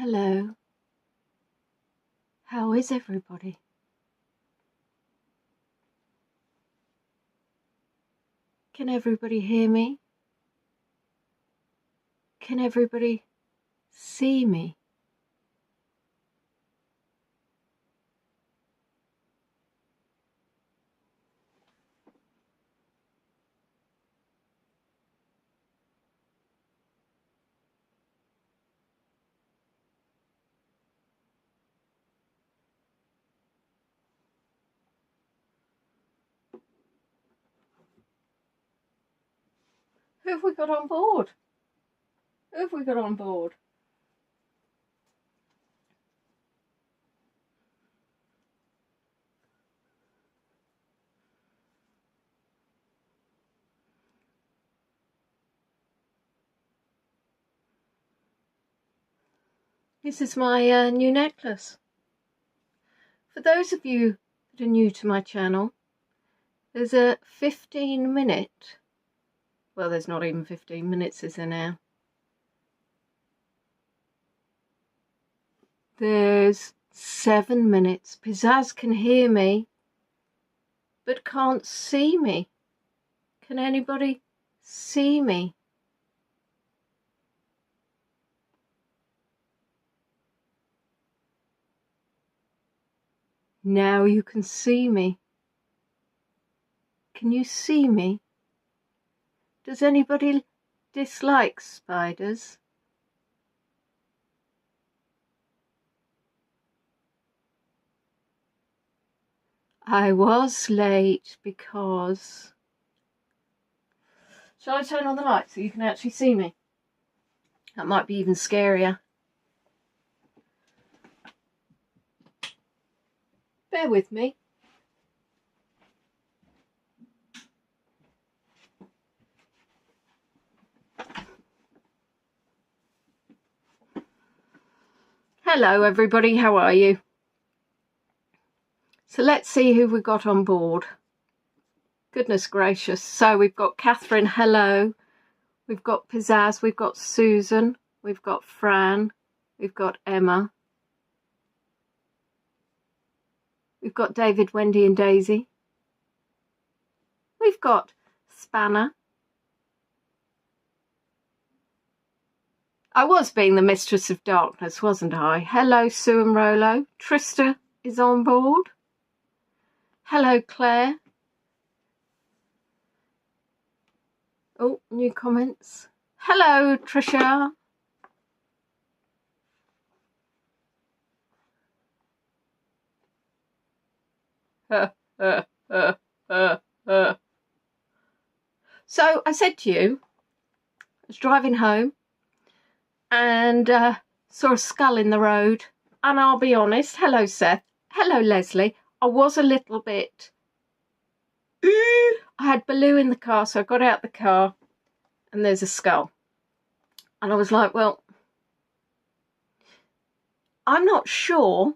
Hello. How is everybody? Can everybody hear me? Can everybody see me? Who have we got on board? Who have we got on board? This is my new necklace. For those of you that are new to my channel, there's a 15-minute, well, there's not even 15 minutes, is there now? There's 7 minutes. Pizzazz can hear me, but can't see me. Can anybody see me? Now you can see me. Can you see me? Does anybody dislike spiders? I was late because... Shall I turn on the light so you can actually see me? That might be even scarier. Bear with me. Hello everybody, how are you? So let's see who we got on board. Goodness gracious. So we've got Catherine, hello. We've got Pizzazz, we've got Susan, we've got Fran, we've got Emma. We've got David, Wendy and Daisy. We've got Spanner. I was being the mistress of darkness, wasn't I? Hello, Sue and Rolo. Trista is on board. Hello, Claire. Oh, new comments. Hello, Trisha. So I said to you, I was driving home and saw a skull in the road, and I'll be honest, hello Seth, hello Leslie, I was a little bit, I had Baloo in the car, so I got out the car and there's a skull, and I was like, well, I'm not sure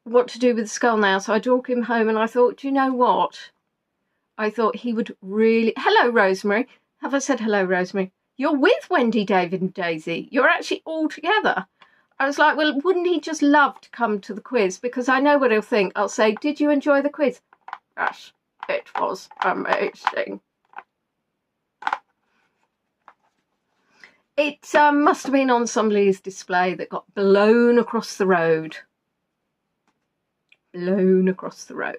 what to do with the skull now, so I took him home and I thought, do you know what, I thought he would really, hello Rosemary, have I said hello Rosemary? You're with Wendy, David and Daisy. You're actually all together. I was like, well, wouldn't he just love to come to the quiz? Because I know what he'll think. I'll say, did you enjoy the quiz? Gosh, it was amazing. It must have been on somebody's display that got blown across the road. Blown across the road.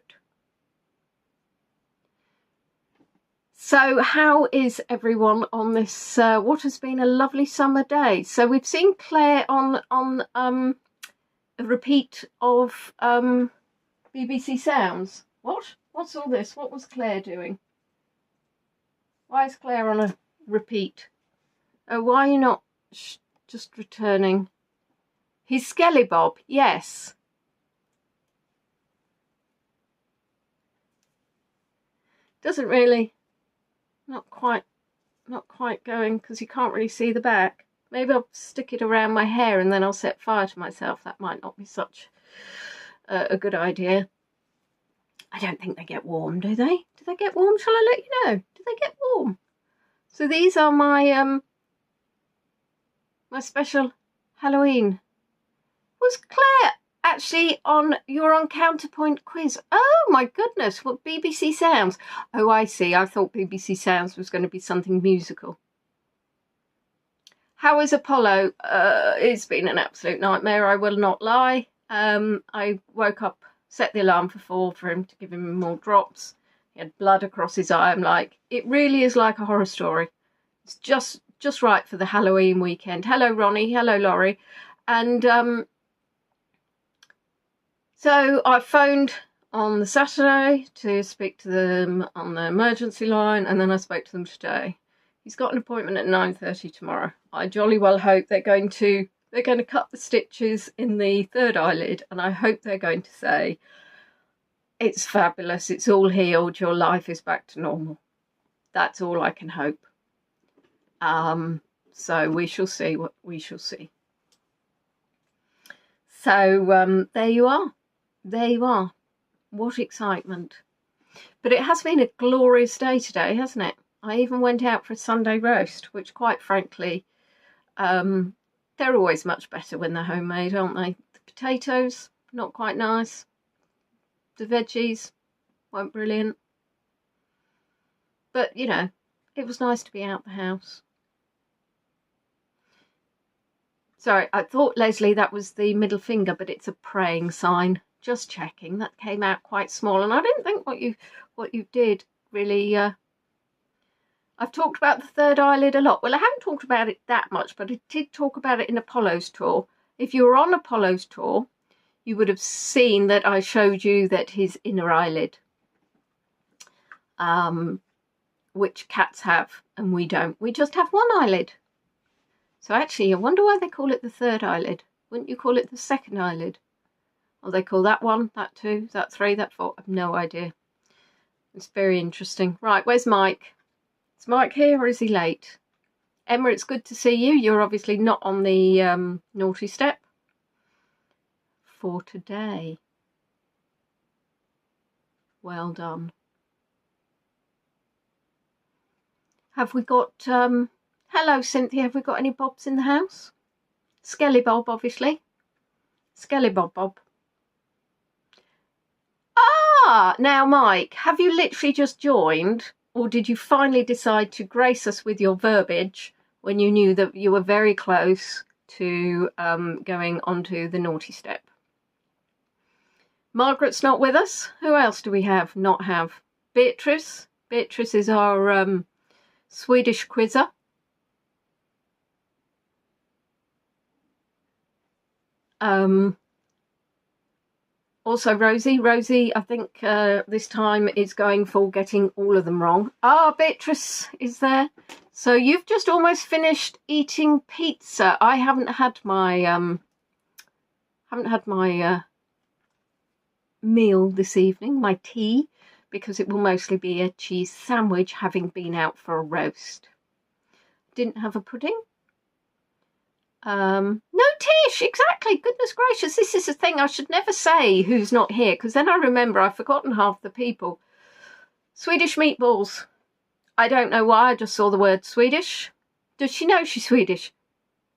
So how is everyone on this, what has been a lovely summer day? So we've seen Claire on a repeat of BBC Sounds. What? What's all this? What was Claire doing? Why is Claire on a repeat? Oh, why are you not just returning? He's Skelly Bob, yes. Doesn't really... Not quite going, because you can't really see the back. Maybe I'll stick it around my hair and then I'll set fire to myself. That might not be such a good idea. I don't think they get warm, do they? Do they get warm? Shall I let you know? Do they get warm? So these are my My special Halloween. Was Claire actually on? You're on Counterpoint quiz. Oh my goodness, what BBC Sounds? Oh, I see. I thought BBC Sounds was going to be something musical. How is Apollo? It's been an absolute nightmare, I will not lie. I woke up, set the alarm for 4 for him to give him more drops. He had blood across his eye. I'm like, it really is like a horror story. It's just right for the Halloween weekend. Hello, Ronnie. Hello, Laurie. And so I phoned on the Saturday to speak to them on the emergency line, and then I spoke to them today. He's got an appointment at 9:30 tomorrow. I jolly well hope they're going to cut the stitches in the third eyelid, and I hope they're going to say, it's fabulous, it's all healed, your life is back to normal. That's all I can hope. So we shall see what we shall see. So there you are. There you are. What excitement. But it has been a glorious day today, hasn't it? I even went out for a Sunday roast, which quite frankly, they're always much better when they're homemade, aren't they? The potatoes, not quite nice. The veggies weren't brilliant. But, you know, it was nice to be out the house. Sorry, I thought, Leslie, that was the middle finger, but it's a praying sign. Just checking. That came out quite small, and I didn't think what you did really. I've talked about the third eyelid a lot. Well, I haven't talked about it that much, but I did talk about it in Apollo's tour. If you were on Apollo's tour, you would have seen that I showed you that his inner eyelid, which cats have and we don't. We just have one eyelid. So actually, I wonder why they call it the third eyelid. Wouldn't you call it the second eyelid? Or they call that 1, that 2, that 3, that 4. I've no idea. It's very interesting. Right, where's Mike? Is Mike here or is he late? Emma, it's good to see you. You're obviously not on the naughty step for today. Well done. Have we got... hello, Cynthia. Have we got any Bobs in the house? Skelly Bob, obviously. Skelly Bob. Ah, now, Mike, have you literally just joined, or did you finally decide to grace us with your verbiage when you knew that you were very close to going onto the naughty step? Margaret's not with us. Who else do we have? Not have? Beatrice. Beatrice is our Swedish quizzer. Also Rosie. Rosie, I think this time is going for getting all of them wrong. Ah, Beatrice is there. So you've just almost finished eating pizza. I haven't had my meal this evening, my tea, because it will mostly be a cheese sandwich, having been out for a roast. Didn't have a pudding. No, Tish, exactly. Goodness gracious, this is the thing. I should never say who's not here, because then I remember I've forgotten half the people. Swedish meatballs. I don't know why, I just saw the word Swedish. Does she know she's Swedish?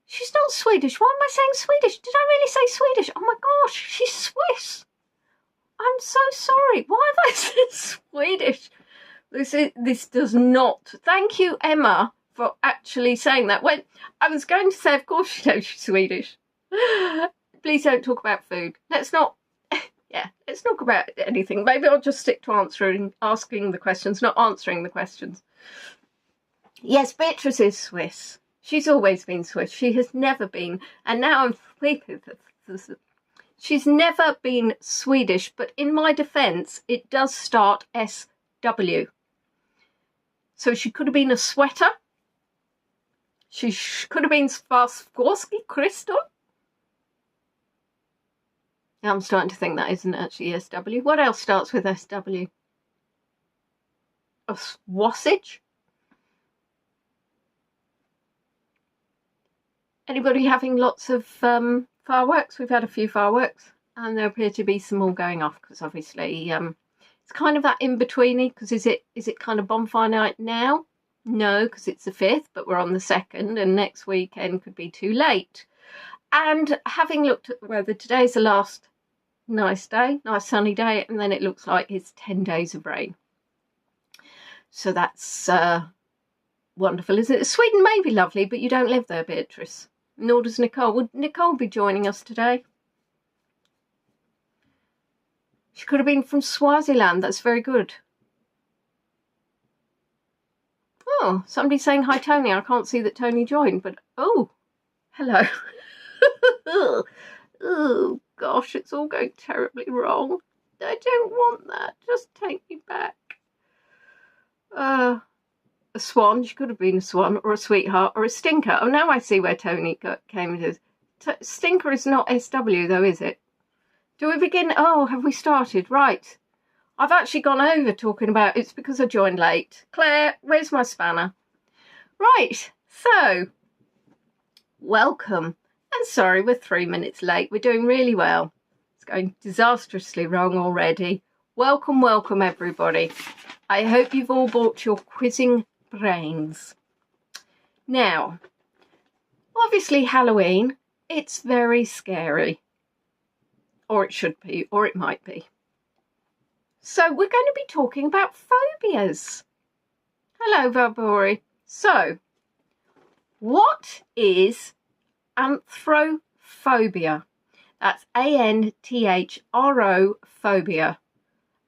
She's not Swedish. Why am I saying Swedish? Did I really say Swedish? Oh my gosh, she's Swiss. I'm so sorry. Why have I said Swedish? This does not. Thank you, Emma, for actually saying that. When I was going to say, of course she knows she's Swedish. Please don't talk about food. Let's not talk about anything. Maybe I'll just stick to asking the questions, not answering the questions. Yes, Beatrice is Swiss. She's always been Swiss. She has never been, and now I'm sleeping. She's never been Swedish, but in my defence, it does start SW. So she could have been a sweater. She could have been Swarovski crystal. Now I'm starting to think that isn't actually SW. What else starts with SW? A swassage? Anybody having lots of fireworks? We've had a few fireworks, and there appear to be some more going off, because obviously it's kind of that in-betweeny, because is it kind of bonfire night now? No, because it's the 5th, but we're on the 2nd, and next weekend could be too late. And having looked at the weather, today's the last nice day, nice sunny day, and then it looks like it's 10 days of rain. So that's wonderful, isn't it? Sweden may be lovely, but you don't live there, Beatrice. Nor does Nicole. Would Nicole be joining us today? She could have been from Swaziland. That's very good. Oh, somebody's saying hi, Tony. I can't see that Tony joined, but oh, hello. Oh, gosh, it's all going terribly wrong. I don't want that. Just take me back. A swan. She could have been a swan, or a sweetheart, or a stinker. Oh, now I see where Tony came to. Stinker is not SW, though, is it? Do we begin? Oh, have we started? Right. I've actually gone over talking about it's because I joined late. Claire, where's my spanner? Right, so welcome. And sorry, we're 3 minutes late. We're doing really well. It's going disastrously wrong already. Welcome, welcome, everybody. I hope you've all bought your quizzing brains. Now, obviously Halloween, it's very scary. Or it should be, or it might be. So we're going to be talking about phobias. Hello, Valbori. So, what is anthrophobia? That's A-N-T-H-R-O phobia.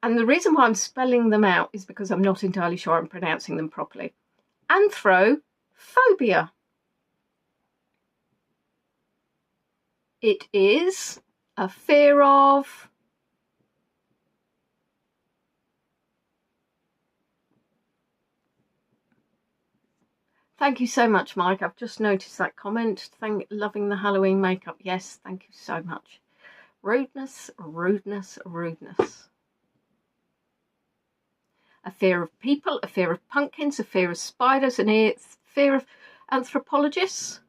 And the reason why I'm spelling them out is because I'm not entirely sure I'm pronouncing them properly. Anthrophobia. It is a fear of Thank you so much, Mike. I've just noticed that comment. Loving the Halloween makeup. Yes, thank you so much. Rudeness, rudeness, rudeness. A fear of people, a fear of pumpkins, a fear of spiders, and a fear of anthropologists,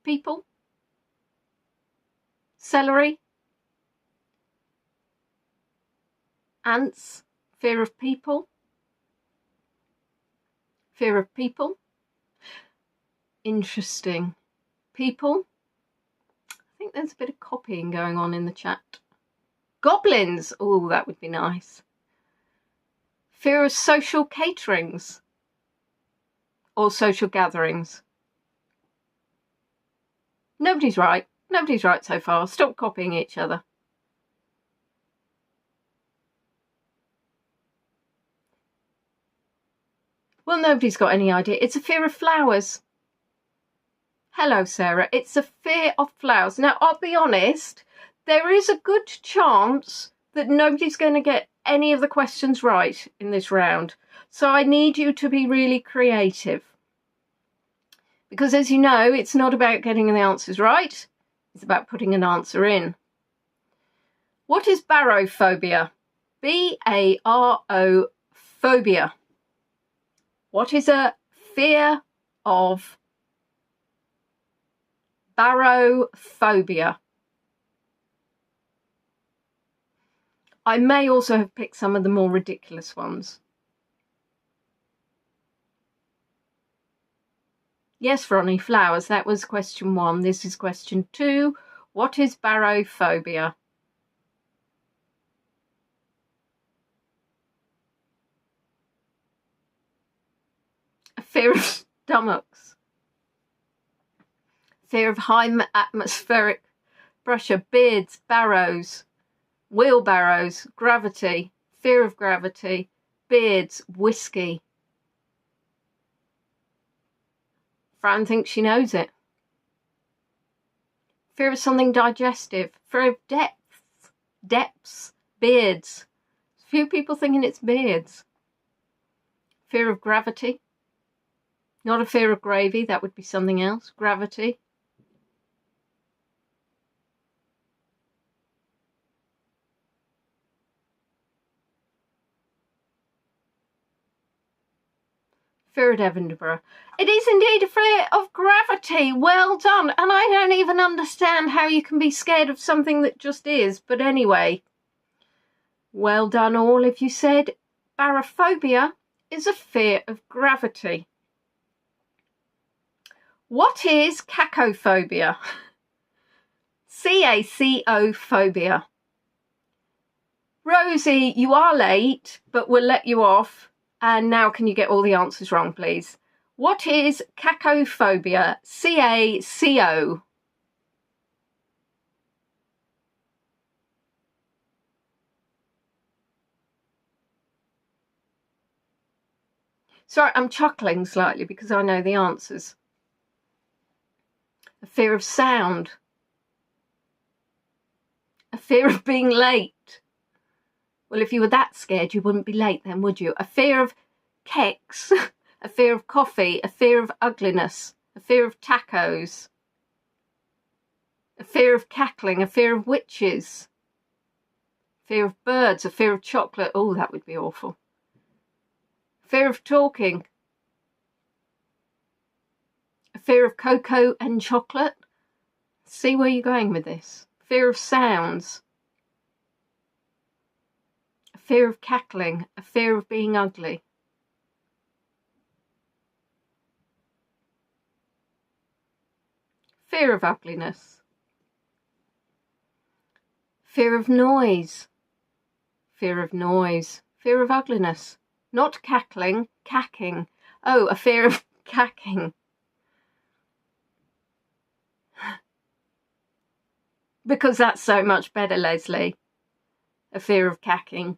people, celery, ants, fear of people, fear of people. Interesting. People. I think there's a bit of copying going on in the chat. Goblins. Oh, that would be nice. Fear of social caterings or social gatherings. Nobody's right. Nobody's right so far. Stop copying each other. Well, nobody's got any idea. It's a fear of flowers. Hello, Sarah. It's a fear of flowers. Now, I'll be honest, there is a good chance that nobody's going to get any of the questions right in this round. So I need you to be really creative. Because as you know, it's not about getting the answers right. It's about putting an answer in. What is barophobia? B-A-R-O phobia. What is a fear of barophobia? I may also have picked some of the more ridiculous ones. Yes, Ronnie, flowers. That was question 1. This is question 2. What is barophobia? A fear of stomachs. Fear of high atmospheric pressure, beards, barrows, wheelbarrows, gravity, fear of gravity, beards, whiskey. Fran thinks she knows it. Fear of something digestive, fear of depths, beards. Few people thinking it's beards. Fear of gravity. Not a fear of gravy, that would be something else. Gravity. Fear at Edinburgh. It is indeed a fear of gravity. Well done. And I don't even understand how you can be scared of something that just is. But anyway, well done all if you said barophobia is a fear of gravity. What is cacophobia? C-A-C-O phobia. Rosie, you are late, but we'll let you off. And now can you get all the answers wrong, please? What is cacophobia? C-A-C-O. Sorry, I'm chuckling slightly because I know the answers. A fear of sound. A fear of being late. Well, if you were that scared, you wouldn't be late then, would you? A fear of keks. A fear of coffee. A fear of ugliness. A fear of tacos. A fear of cackling. A fear of witches. Fear of birds. A fear of chocolate. Oh, that would be awful. Fear of talking. A fear of cocoa and chocolate. See where you're going with this. Fear of sounds. A fear of cackling. A fear of being ugly. Fear of ugliness. Fear of noise. Fear of noise. Fear of ugliness. Not cackling, cacking. Oh, a fear of cacking. Because that's so much better, Leslie. A fear of cacking.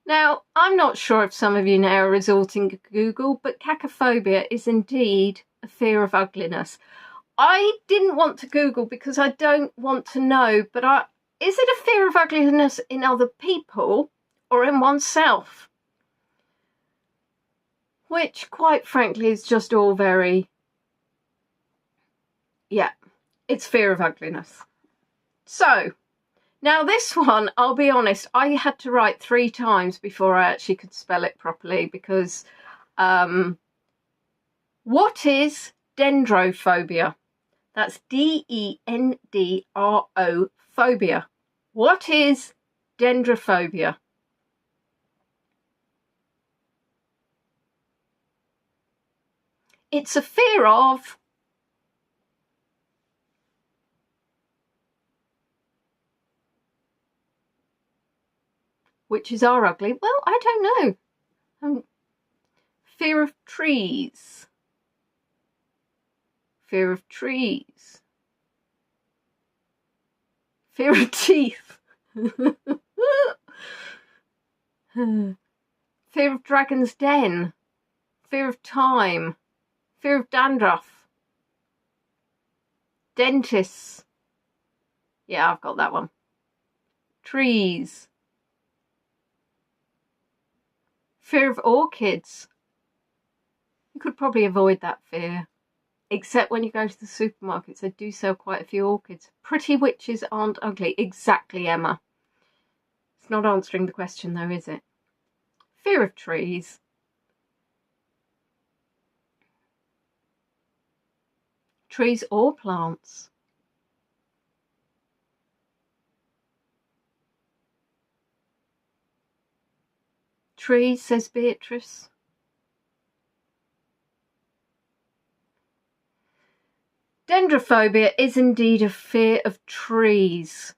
Now, I'm not sure if some of you now are resorting to Google, but cacophobia is indeed a fear of ugliness. I didn't want to Google because I don't want to know, but is it a fear of ugliness in other people or in oneself? Which, quite frankly, is just all very, yeah, it's fear of ugliness. So, now this one, I'll be honest, I had to write 3 times before I actually could spell it properly because, what is dendrophobia? That's D-E-N-D-R-O phobia. What is dendrophobia? It's a fear of witches are ugly. Well, I don't know. Fear of trees. Fear of trees. Fear of teeth. Fear of Dragon's Den. Fear of time. Fear of dandruff. Dentists. Yeah, I've got that one. Trees. Fear of orchids. You could probably avoid that fear. Except when you go to the supermarkets, they do sell quite a few orchids. Pretty witches aren't ugly. Exactly, Emma. It's not answering the question though, is it? Fear of trees. Trees or plants. Trees, says Beatrice. Dendrophobia is indeed a fear of trees.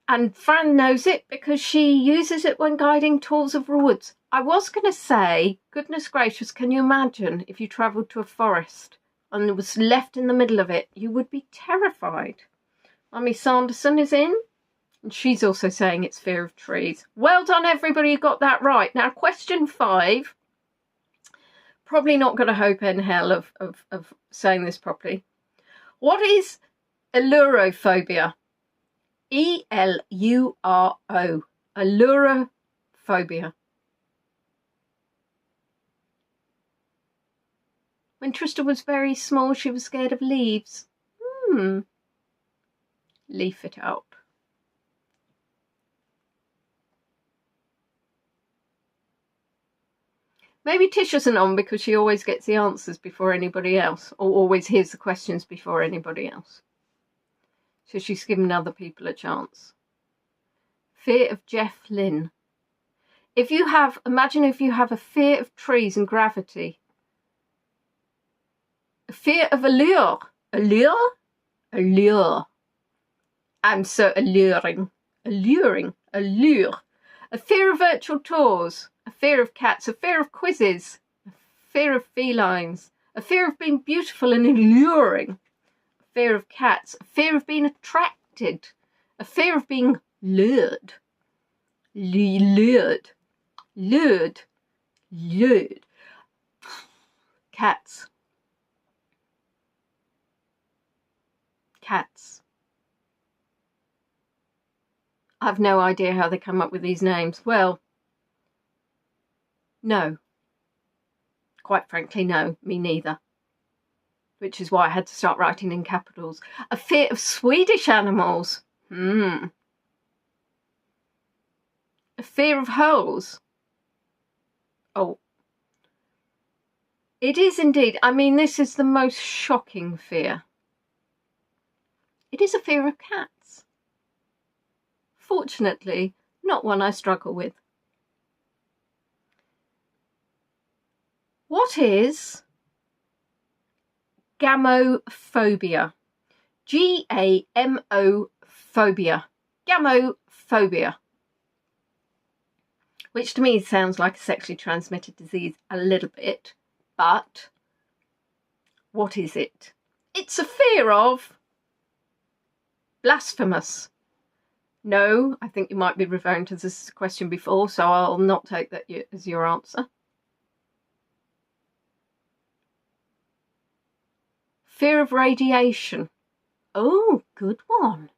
And Fran knows it because she uses it when guiding tours of woods. I was going to say, goodness gracious, can you imagine if you travelled to a forest and was left in the middle of it? You would be terrified. Mummy Sanderson is in, and she's also saying it's fear of trees. Well done, everybody, you got that right. Now, question 5. Probably not got a hope in hell of saying this properly. What is allurophobia? E-L-U-R-O. Allurophobia. When Trista was very small, she was scared of leaves. Leaf it out. Maybe Tish isn't on because she always gets the answers before anybody else, or always hears the questions before anybody else. So she's given other people a chance. Fear of Jeff Lynne. Imagine if you have a fear of trees and gravity. A fear of allure. Allure? Allure. I'm so alluring. Alluring. Allure. A fear of virtual tours. A fear of cats. A fear of quizzes. A fear of felines. A fear of being beautiful and alluring. A fear of cats. A fear of being attracted. A fear of being lured. Lured. Lured. Lured. Cats. Cats. I've no idea how they come up with these names. Well, no. Quite frankly, no. Me neither. Which is why I had to start writing in capitals. A fear of Swedish animals. A fear of holes. Oh. It is indeed. I mean, this is the most shocking fear. It is a fear of cats. Fortunately, not one I struggle with. What is gamophobia? G-A-M-O phobia. Gamophobia. Which to me sounds like a sexually transmitted disease a little bit. But what is it? It's a fear of blasphemous. No, I think you might be referring to this question before, so I'll not take that as your answer. Fear of radiation. Oh, good one.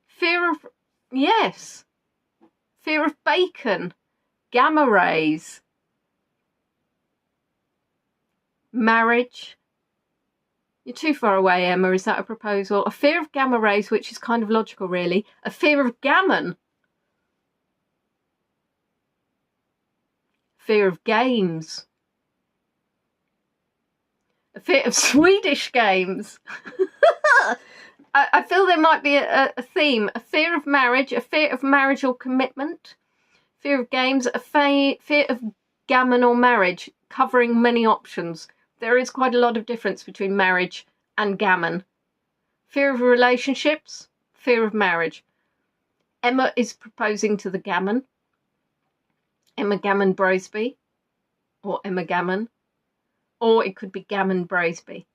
Fear of, yes. Fear of bacon. Gamma rays. Marriage. You're too far away, Emma. Is that a proposal? A fear of gamma rays, which is kind of logical, really. A fear of gammon. Fear of games. A fear of Swedish games. I feel there might be a theme. A fear of marriage. A fear of marriage or commitment. Fear of games. A fear of gammon or marriage, covering many options. There is quite a lot of difference between marriage and gammon. Fear of relationships, fear of marriage. Emma is proposing to the gammon. Emma Gammon Braceby, or Emma Gammon, or it could be Gammon Braceby.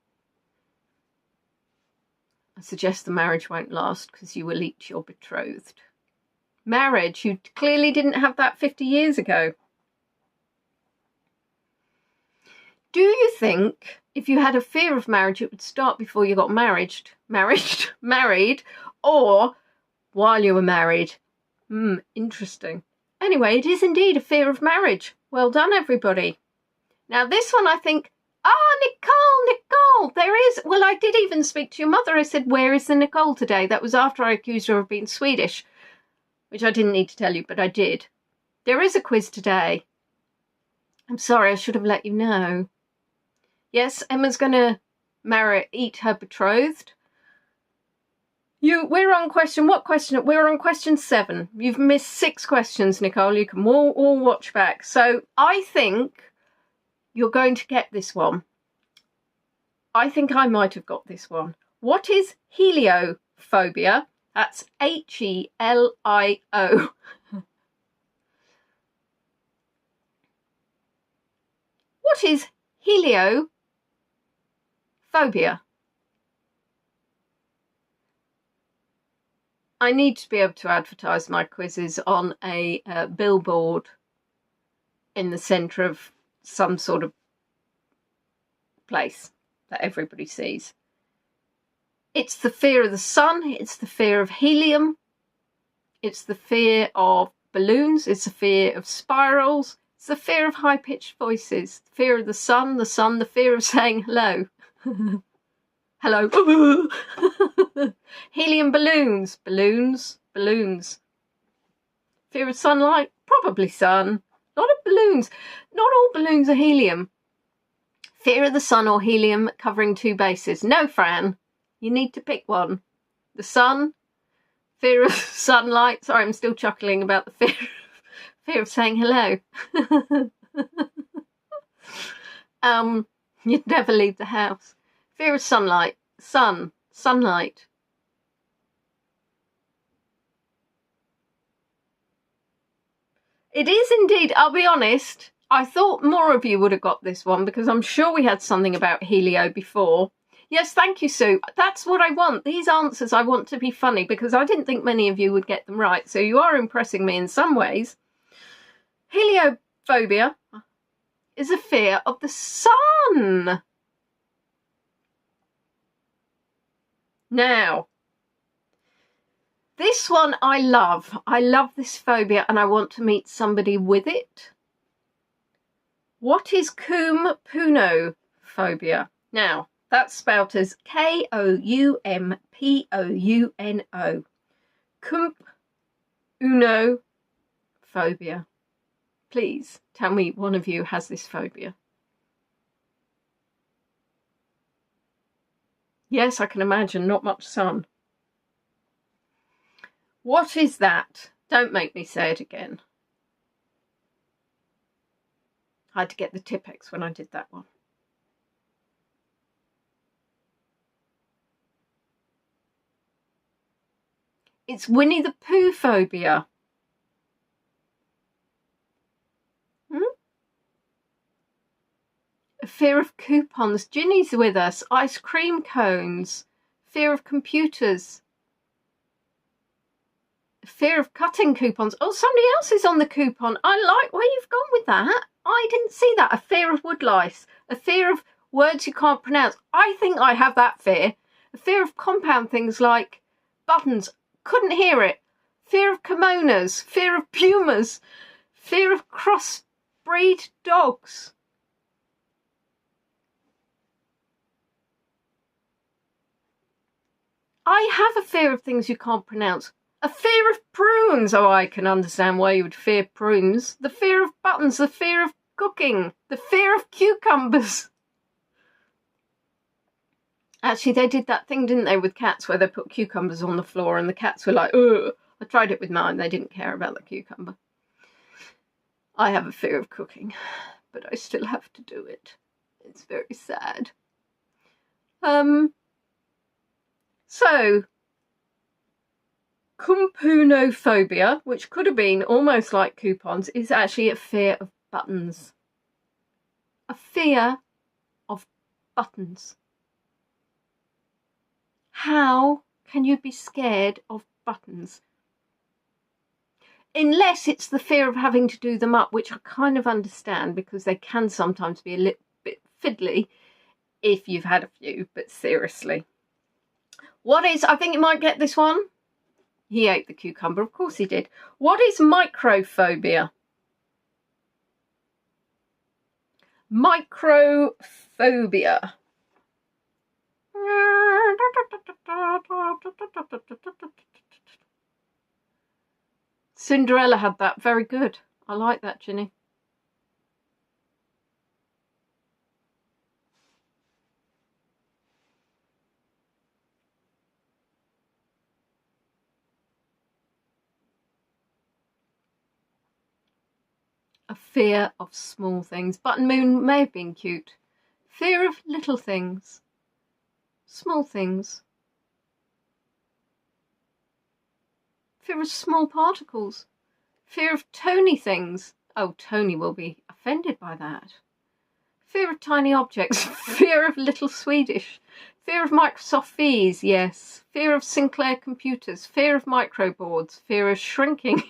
I suggest the marriage won't last because you will eat your betrothed. Marriage, you clearly didn't have that 50 years ago. Do you think if you had a fear of marriage, it would start before you got married, or while you were married? Interesting. Anyway, it is indeed a fear of marriage. Well done, everybody. Now, this one, I think, Nicole, there is, well, I did even speak to your mother. I said, where is the Nicole today? That was after I accused her of being Swedish, which I didn't need to tell you, but I did. There is a quiz today. I'm sorry, I should have let you know. Yes, Emma's going to eat her betrothed. We're on question, what question? We're on question 7. You've missed 6 questions, Nicole. You can all watch back. So I think you're going to get this one. I think I might have got this one. What is heliophobia? That's H-E-L-I-O. What is heliophobia? I need to be able to advertise my quizzes on a billboard in the centre of some sort of place that everybody sees. It's the fear of the sun, it's the fear of helium, it's the fear of balloons, it's the fear of spirals, it's the fear of high-pitched voices, the fear of the sun, the fear of saying hello. Hello. Helium balloons, balloons. Fear of sunlight, probably sun. A lot of balloons. Not all balloons are helium. Fear of the sun or helium covering 2 bases. No, Fran, you need to pick one. The sun, fear of sunlight. Sorry, I'm still chuckling about the fear of saying hello. You'd never leave the house. Fear of sunlight. Sunlight. It is indeed. I'll be honest, I thought more of you would have got this one because I'm sure we had something about Helio before. Yes, thank you, Sue. That's what I want. These answers I want to be funny because I didn't think many of you would get them right. So you are impressing me in some ways. Heliophobia is a fear of the sun. Now, this one I love. I love this phobia and I want to meet somebody with it. What is Koumpono-phobia? Now, that's spelled as K-O-U-M-P-O-U-N-O. Koumpono-phobia. Please tell me one of you has this phobia. Yes, I can imagine, not much sun. What is that? Don't make me say it again. I had to get the Tipp-Ex when I did that one. It's Winnie the Pooh phobia. A fear of coupons. Ginny's with us. Ice cream cones. Fear of computers. Fear of cutting coupons. Oh, somebody else is on the coupon. I like where you've gone with that. I didn't see that. A fear of woodlice. A fear of words you can't pronounce. I think I have that fear. A fear of compound things like buttons. Couldn't hear it. Fear of kimonos. Fear of pumas. Fear of crossbreed dogs. I have a fear of things you can't pronounce. A fear of prunes. Oh, I can understand why you would fear prunes. The fear of buttons. The fear of cooking. The fear of cucumbers. Actually, they did that thing, didn't they, with cats where they put cucumbers on the floor and the cats were like, ugh. I tried it with mine. They didn't care about the cucumber. I have a fear of cooking, but I still have to do it. It's very sad. So, Koumpono-phobia, which could have been almost like coupons, is actually a fear of buttons. A fear of buttons. How can you be scared of buttons? Unless it's the fear of having to do them up, which I kind of understand because they can sometimes be a little bit fiddly if you've had a few, but seriously. What is, I think you might get this one. He ate the cucumber, of course he did. What is microphobia? Microphobia. Cinderella had that. Very good. I like that, Ginny. A fear of small things. Button Moon may have been cute. Fear of little things. Small things. Fear of small particles. Fear of Tony things. Oh, Tony will be offended by that. Fear of tiny objects. Fear of little Swedish. Fear of Microsoft fees, yes. Fear of Sinclair computers. Fear of microboards. Fear of shrinking.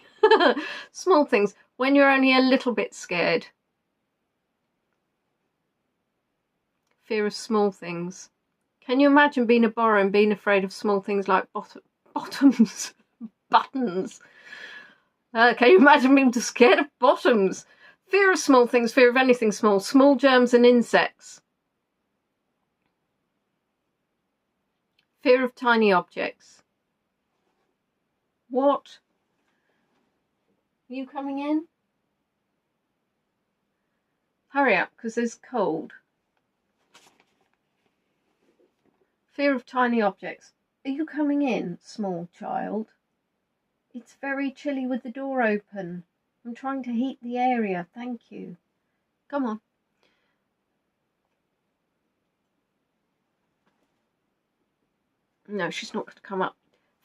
Small things. When you're only a little bit scared. Fear of small things. Can you imagine being a borrower and being afraid of small things like bottoms? Buttons. Can you imagine being scared of bottoms? Fear of small things, fear of anything small. Small germs and insects. Fear of tiny objects. What? Are you coming in? Hurry up, because there's cold. Fear of tiny objects. Are you coming in, small child? It's very chilly with the door open. I'm trying to heat the area. Thank you. Come on. No, she's not going to come up.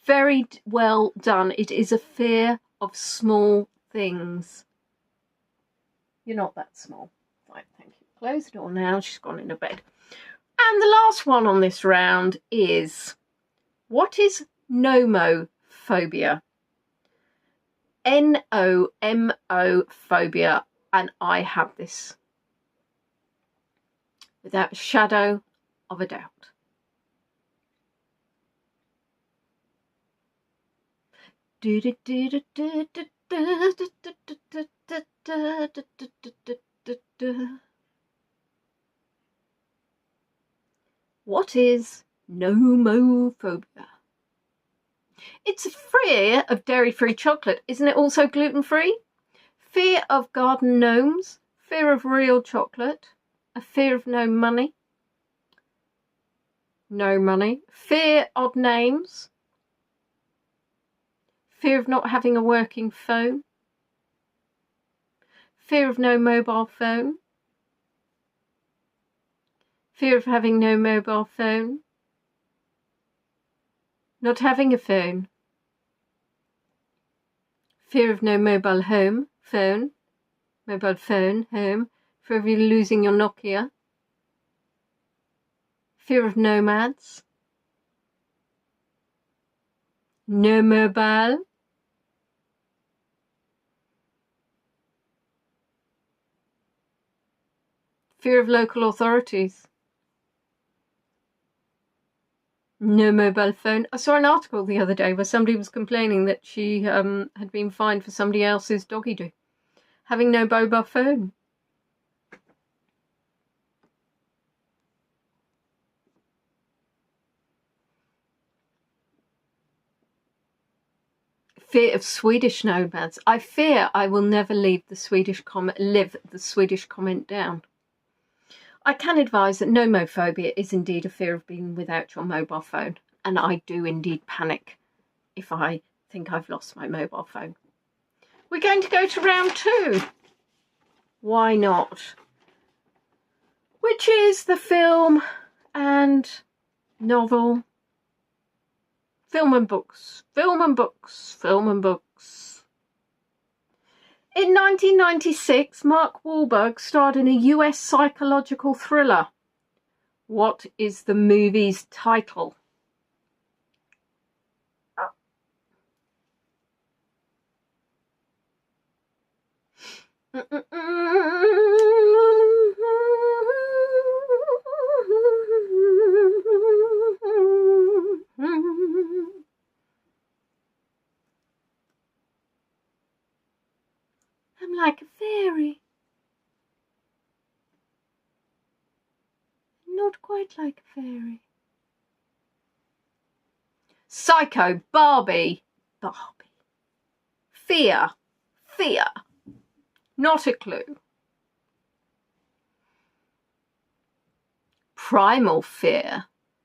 Very well done. It is a fear of small things. You're not that small. Right, thank you. Close the door now. She's gone into bed. And the last one on this round is, what is nomophobia? N-O-M-O phobia. And I have this without a shadow of a doubt. What is nomophobia? It's a fear of dairy-free chocolate. Isn't it also gluten-free? Fear of garden gnomes, fear of real chocolate, a fear of no money, fear odd names, fear of not having a working phone, fear of no mobile phone, fear of having no mobile phone, not having a phone, fear of no mobile home, phone, home, fear of you losing your Nokia, fear of nomads, no mobile, fear of local authorities, no mobile phone. I saw an article the other day where somebody was complaining that she had been fined for somebody else's doggy do. Having no mobile phone. Fear of Swedish nomads. I fear I will never live the Swedish comment down. I can advise that nomophobia is indeed a fear of being without your mobile phone, and I do indeed panic if I think I've lost my mobile phone. We're going to go to round 2. Why not? Which is the film and novel. Film and books. In 1996, Mark Wahlberg starred in a US psychological thriller. What is the movie's title? I'm like a fairy. Not quite like a fairy. Psycho, Barbie. Fear. Not a clue. Primal Fear.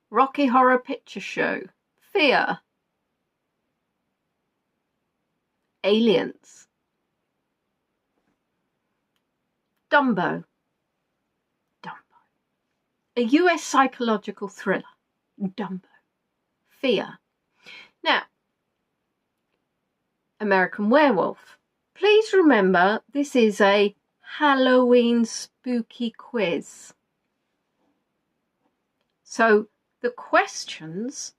Rocky Horror Picture Show. Fear. Aliens. Dumbo. A US psychological thriller. Dumbo. Fear. Now, American Werewolf. Please remember, this is a Halloween spooky quiz. So the questions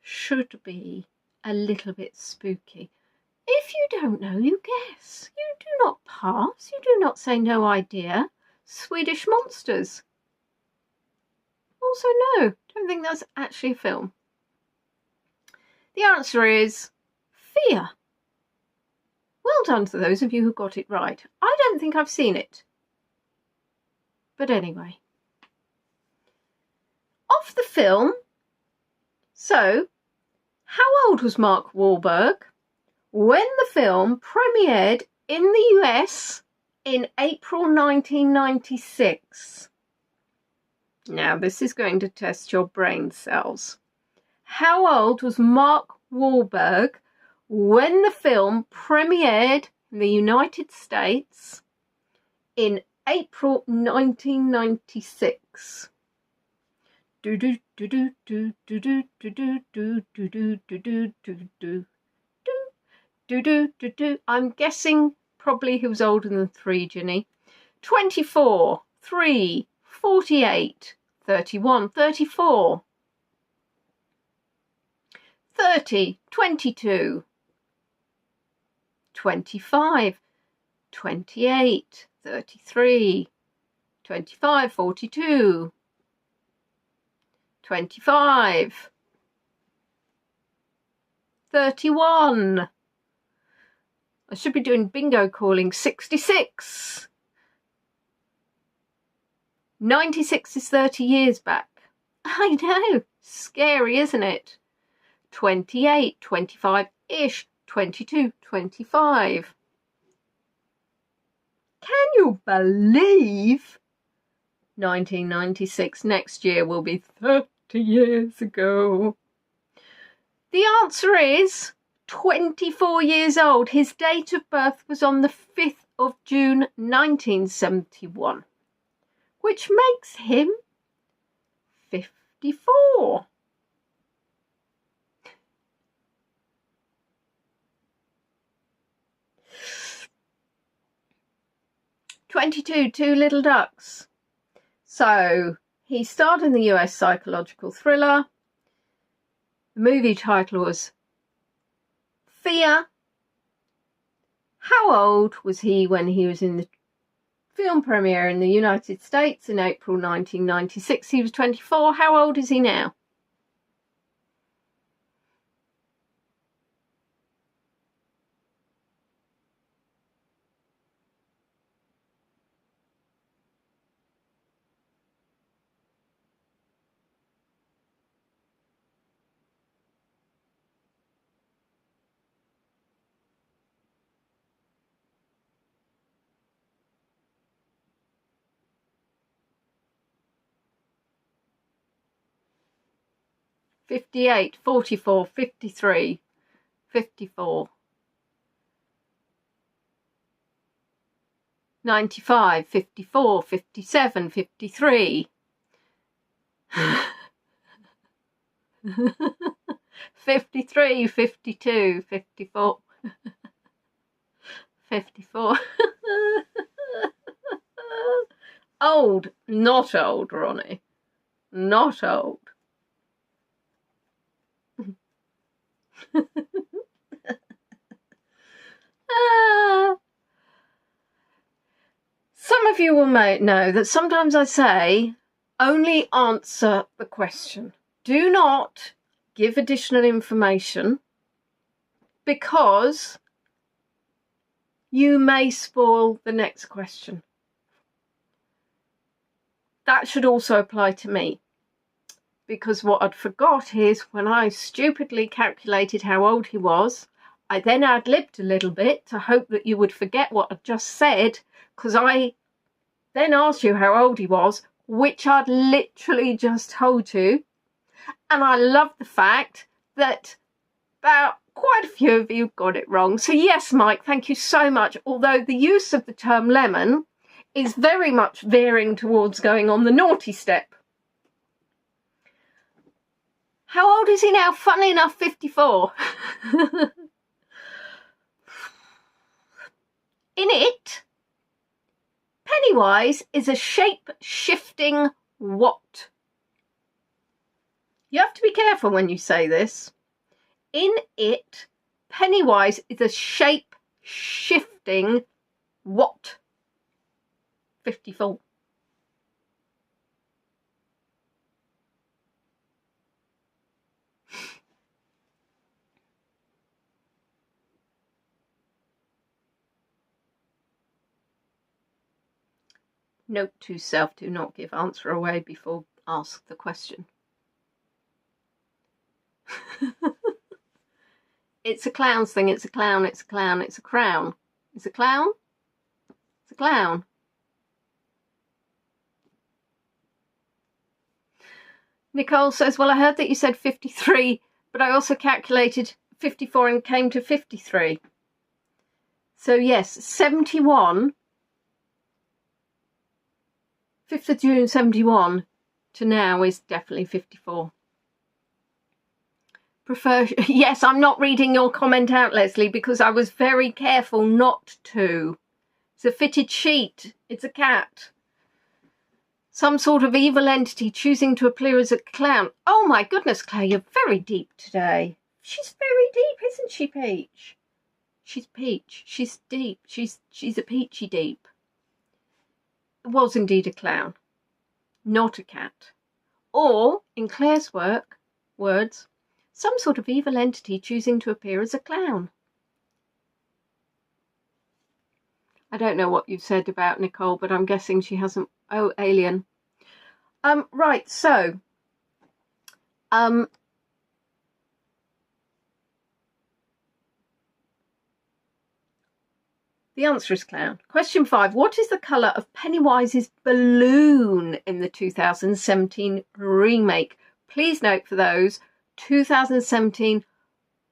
should be a little bit spooky. If you don't know, you guess. You do not pass. You do not say no idea. Swedish Monsters. Also, no, don't think that's actually a film. The answer is Fear. Well done to those of you who got it right. I don't think I've seen it. But anyway. Off the film. So, how old was Mark Wahlberg when the film premiered in the US in April 1996? Now, this is going to test your brain cells. How old was Mark Wahlberg when the film premiered in the United States in April 1996? Do do do do do do do do do do do do do do do do. I'm guessing probably he was older than 3, Ginny. 24, 3, 48, 31, 34, 30, 22, 25, 28, 33, 25, 42, 25, 31. I should be doing bingo calling. 66. 96 is 30 years back. I know. Scary, isn't it? 28, 25-ish, 22, 25. Can you believe 1996 next year will be 30 years ago? The answer is 24 years old. His date of birth was on the 5th of June 1971, which makes him 54. Two Little Ducks. So he starred in the US psychological thriller. The movie title was Fear. How old was he when he was in the film premiere in the United States in April 1996? He was 24. How old is he now? "58, 44, 53, 54, 95, 54, 57, 53, 53, 52, 54, 54. Old, not old, Ronnie. Not old. Some of you will know that sometimes I say only answer the question. Do not give additional information, because you may spoil the next question. That should also apply to me, because what I'd forgot is when I stupidly calculated how old he was, I then ad-libbed a little bit to hope that you would forget what I'd just said, because I then asked you how old he was, which I'd literally just told you. And I love the fact that about quite a few of you got it wrong. So yes, Mike, thank you so much. Although the use of the term lemon is very much veering towards going on the naughty step. How old is he now? Funny enough, 54. In it, Pennywise is a shape-shifting what? You have to be careful when you say this. In it, Pennywise is a shape-shifting what? 54. Note to self, do not give answer away before ask the question. It's a clown's thing, it's a clown, it's a clown, it's a crown. It's a clown? It's a clown. Nicole says, well, I heard that you said 53, but I also calculated 54 and came to 53. So yes, 71, 5th of June 71 to now is definitely 54. Prefer, yes, I'm not reading your comment out, Leslie, because I was very careful not to. It's a fitted sheet. It's a cat. Some sort of evil entity choosing to appear as a clown. Oh my goodness, Claire, you're very deep today. She's very deep, isn't she, Peach? She's Peach. She's deep. She's a peachy deep. It was indeed a clown, not a cat. Or, in Claire's words, some sort of evil entity choosing to appear as a clown. I don't know what you've said about Nicole, but I'm guessing she hasn't. Oh, alien. Right, so the answer is clown. Question 5. What is the colour of Pennywise's balloon in the 2017 remake? Please note for those, 2017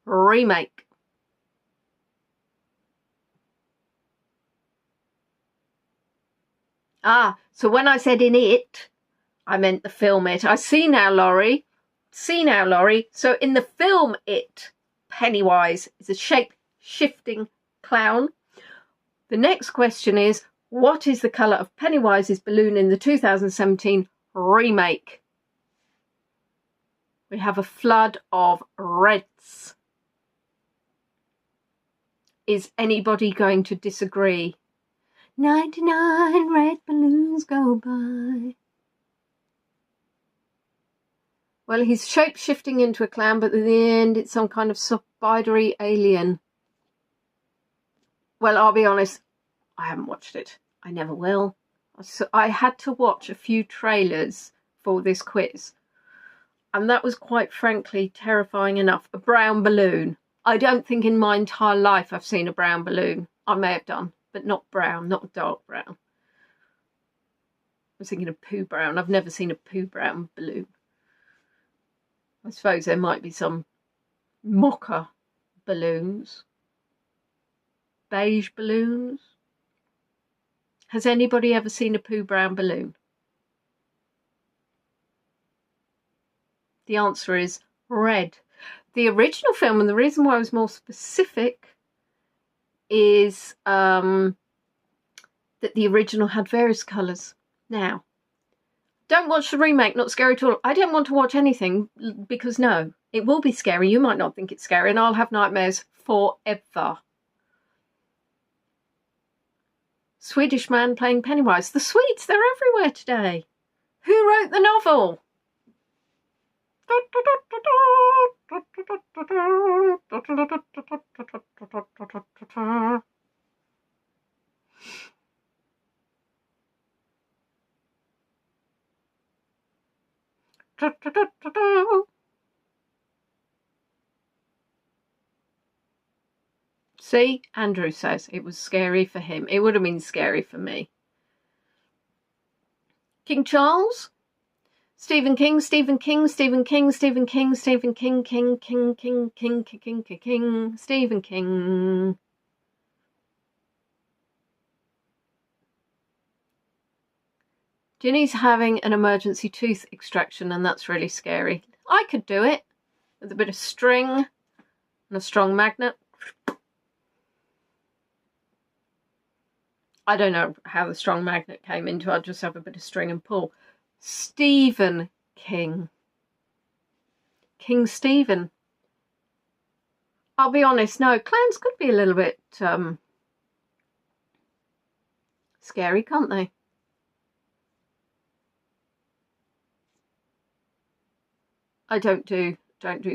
remake. Ah, so when I said in it, I meant the film It. I see now, Laurie. See now, Laurie. So in the film It, Pennywise is a shape-shifting clown. The next question is, what is the colour of Pennywise's balloon in the 2017 remake? We have a flood of reds. Is anybody going to disagree? 99 red balloons go by. Well, he's shape-shifting into a clown, but at the end it's some kind of spidery alien. Well, I'll be honest, I haven't watched it. I never will. So I had to watch a few trailers for this quiz, and that was quite frankly terrifying enough. A brown balloon. I don't think in my entire life I've seen a brown balloon. I may have done, but not brown, not dark brown. I was thinking of poo brown. I've never seen a poo brown balloon. I suppose there might be some mocha balloons. Beige balloons. Has anybody ever seen a poo brown balloon? The answer is red. The original film, and the reason why I was more specific is that the original had various colours. Now, don't watch the remake, not scary at all. I don't want to watch anything because no, it will be scary. You might not think it's scary and I'll have nightmares forever. Swedish man playing Pennywise. The Swedes, they're everywhere today. Who wrote the novel? See, Andrew says it was scary for him. It would have been scary for me. King Charles? Stephen King, Stephen King, Stephen King, Stephen King, Stephen King, King, King, King, King, King, King, King, Stephen King. Ginny's having an emergency tooth extraction and that's really scary. I could do it with a bit of string and a strong magnet. I don't know how the strong magnet came into it. I'll just have a bit of string and pull. Stephen King. King Stephen. I'll be honest, no, clowns could be a little bit scary, can't they? I don't do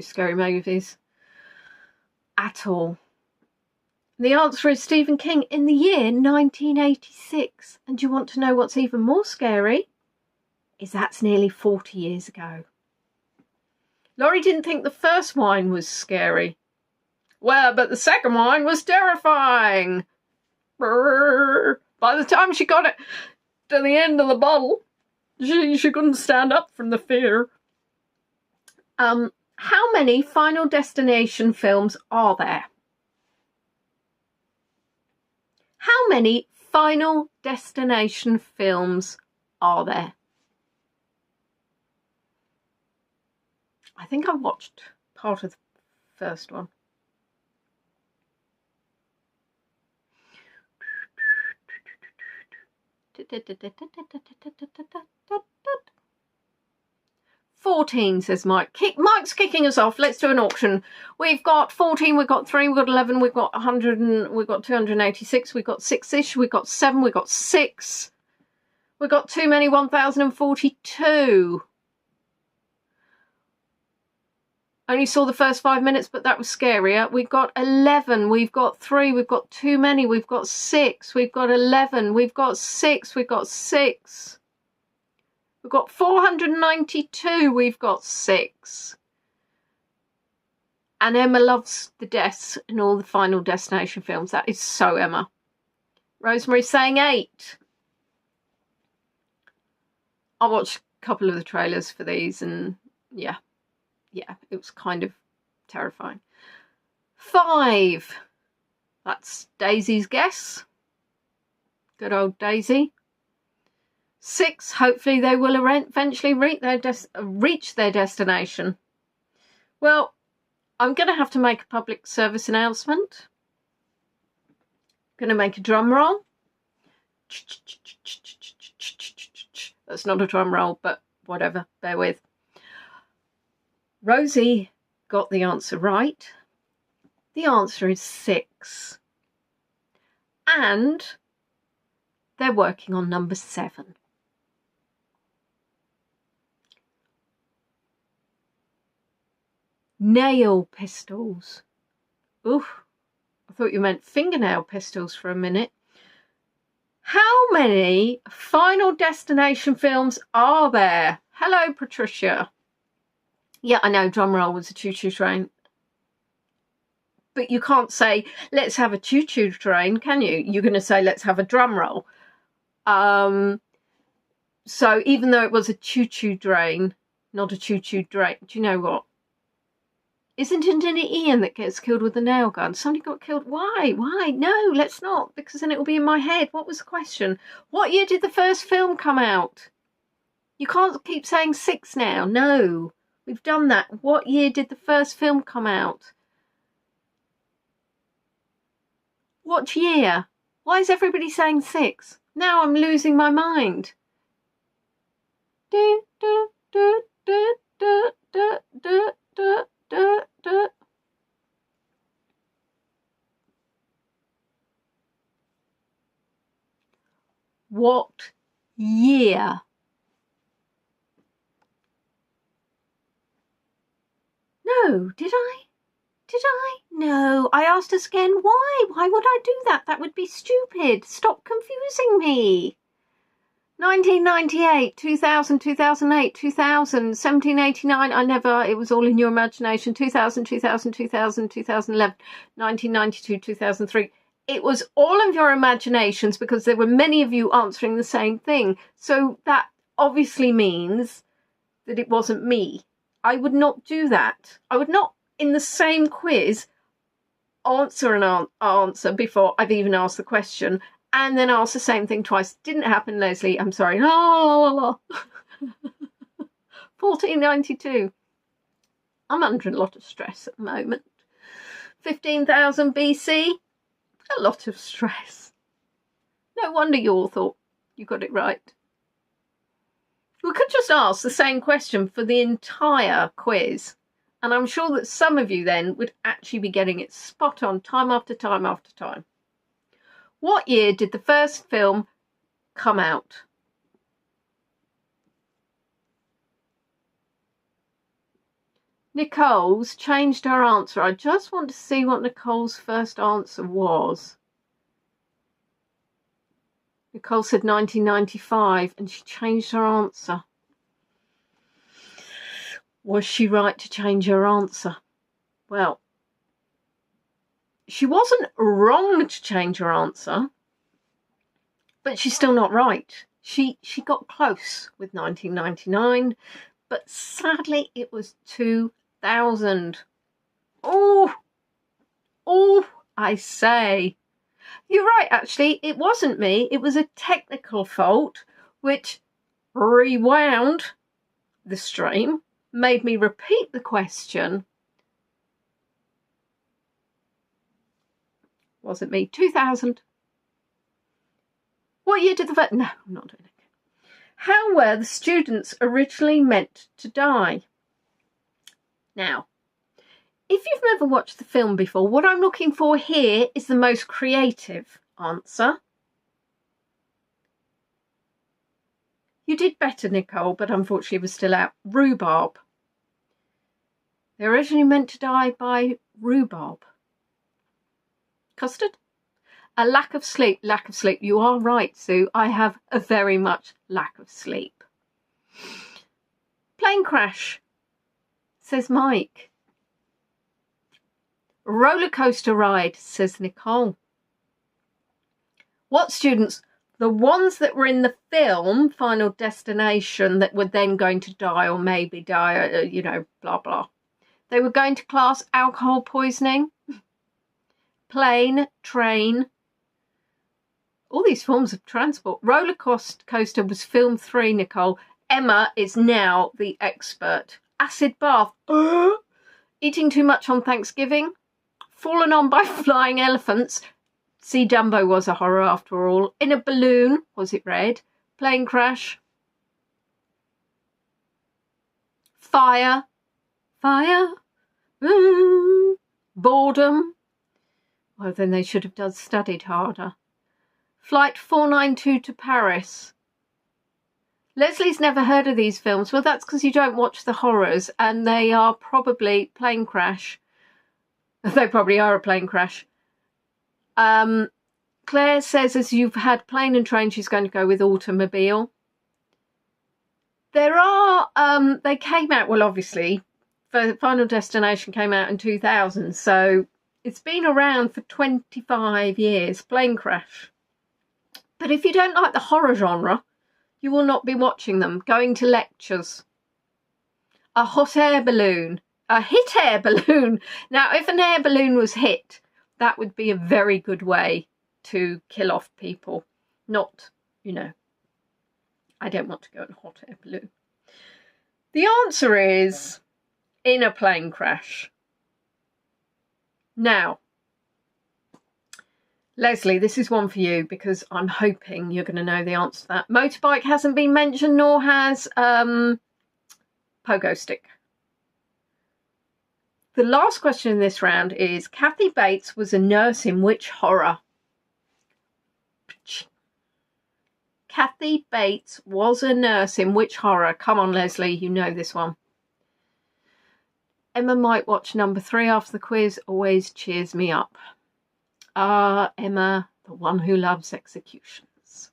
scary movies at all. The answer is Stephen King in the year 1986. And do you want to know what's even more scary? Is that's nearly 40 years ago. Laurie didn't think the first wine was scary. Well, but the second wine was terrifying. Brrr. By the time she got it to the end of the bottle, she couldn't stand up from the fear. How many Final Destination films are there? How many Final Destination films are there? I think I watched part of the first one. $14, says Mike. Mike's kicking us off. Let's do an auction. We've got 14, we've got 3, we've got 11, we've got 100, and we've got 286, we've got 6-ish, we've got 7, we've got 6. We've got too many, 1,042. Only saw the first 5 minutes, but that was scarier. We've got 11, we've got 3, we've got too many, we've got 6, we've got 11, we've got 6, we've got 6. We've got 492, we've got 6. And Emma loves the deaths in all the Final Destination films. That is so Emma. Rosemary's saying 8. I watched a couple of the trailers for these and yeah, it was kind of terrifying. 5. That's Daisy's guess. Good old Daisy. 6. Hopefully they will eventually reach their destination. Well, I'm going to have to make a public service announcement. Going to make a drum roll. That's not a drum roll, but whatever, bear with. Rosie got the answer right. The answer is 6. And they're working on number 7. Nail pistols. Oof, I thought you meant fingernail pistols for a minute. How many Final Destination films are there? Hello, Patricia. Yeah, I know, drumroll was a choo-choo train. But you can't say, let's have a choo-choo train, can you? You're going to say, let's have a drum roll. So even though it was a choo-choo train, not a choo-choo train, do you know what? Isn't it Ian that gets killed with the nail gun? Somebody got killed. Why? Why? No, let's not, because then it will be in my head. What was the question? What year did the first film come out? You can't keep saying 6 now. No, we've done that. What year did the first film come out? What year? Why is everybody saying 6? Now I'm losing my mind. Do, do, do, do, do, do, do, do. Duh, duh. What year? No, did I? Did I? No, I asked us again. Why? Why would I do that? That would be stupid. Stop confusing me. 1998, 2000, 2008, 2000, 1789, it was all in your imagination, 2000, 2000, 2000, 2011, 1992, 2003. It was all of your imaginations because there were many of you answering the same thing. So that obviously means that it wasn't me. I would not do that. I would not, in the same quiz, answer an answer before I've even asked the question. And then ask the same thing twice. Didn't happen, Leslie. I'm sorry. 1492. I'm under a lot of stress at the moment. 15,000 BC. A lot of stress. No wonder you all thought you got it right. We could just ask the same question for the entire quiz. And I'm sure that some of you then would actually be getting it spot on time after time after time. What year did the first film come out? Nicole's changed her answer. I just want to see what Nicole's first answer was. Nicole said 1995 and she changed her answer. Was she right to change her answer? Well, she wasn't wrong to change her answer, but she's still not right. She got close with 1999, but sadly it was 2000. Oh, I say. You're right, actually. It wasn't me. It was a technical fault which rewound the stream made me repeat the question. Wasn't me. 2000. What year did the... No, I'm not doing it. How were the students originally meant to die? Now, if you've never watched the film before, what I'm looking for here is the most creative answer. You did better, Nicole, but unfortunately was still out. Rhubarb. They're originally meant to die by rhubarb. Custard? A lack of sleep. Lack of sleep. You are right, Sue. I have a very much lack of sleep. Plane crash, says Mike. Roller coaster ride, says Nicole. What students? The ones that were in the film Final Destination that were then going to die or maybe die, you know, blah, blah. They were going to class alcohol poisoning, plane, train, all these forms of transport. Roller coaster was film 3, Nicole. Emma is now the expert. Acid bath. Eating too much on Thanksgiving. Fallen on by flying elephants. See, Dumbo was a horror after all. In a balloon. Was it red? Plane crash. Fire. Fire. Boredom. Well, then they should have studied harder. Flight 492 to Paris. Leslie's never heard of these films. Well, that's because you don't watch the horrors, and they are probably plane crash. They probably are a plane crash. Claire says, as you've had plane and train, she's going to go with automobile. There are, they came out, well, obviously, Final Destination came out in 2000, so it's been around for 25 years, plane crash. But if you don't like the horror genre, you will not be watching them. Going to lectures. A hot air balloon. A hit air balloon. Now, if an air balloon was hit, that would be a very good way to kill off people. Not, you know, I don't want to go in a hot air balloon. The answer is in a plane crash. Now, Leslie, this is one for you because I'm hoping you're going to know the answer to that. Motorbike hasn't been mentioned, nor has pogo stick. The last question in this round is, Kathy Bates was a nurse in which horror? Kathy Bates was a nurse in which horror? Come on, Leslie, you know this one. Emma might watch number 3 after the quiz. Always cheers me up. Ah, Emma, the one who loves executions.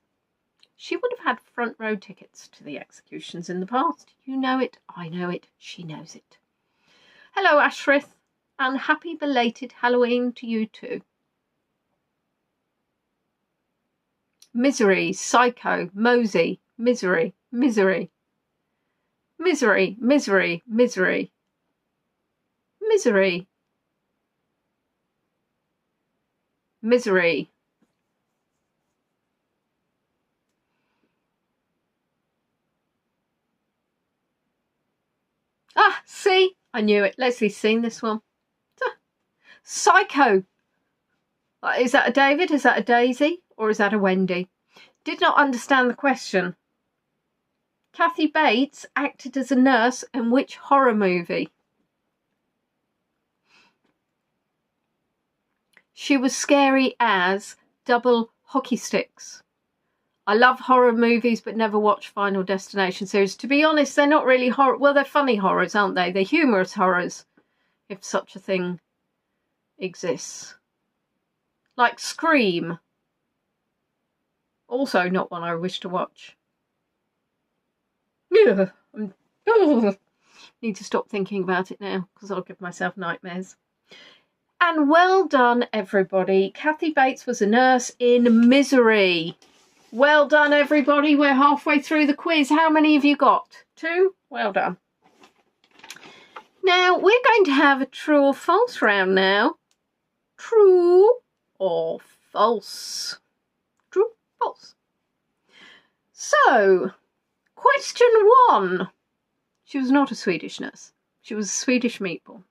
She would have had front row tickets to the executions in the past. You know it, I know it, she knows it. Hello, Ashrith, and happy belated Halloween to you too. Misery, Psycho, Mosey, Misery, Misery. Misery, Misery, Misery. Misery. Misery. Ah, see? I knew it. Leslie's seen this one. Psycho. Is that a David? Is that a Daisy? Or is that a Wendy? Did not understand the question. Kathy Bates acted as a nurse in which horror movie? She was scary as double hockey sticks. I love horror movies but never watch Final Destination series. To be honest, they're not really horror. Well, they're funny horrors, aren't they? They're humorous horrors, if such a thing exists. Like Scream. Also not one I wish to watch. Yeah, need to stop thinking about it now because I'll give myself nightmares. And well done, everybody. Kathy Bates was a nurse in Misery. Well done, everybody. We're halfway through the quiz. How many have you got? 2? Well done. Now, we're going to have a true or false round now. True or false? True, false. So, question 1. She was not a Swedish nurse. She was a Swedish meatball.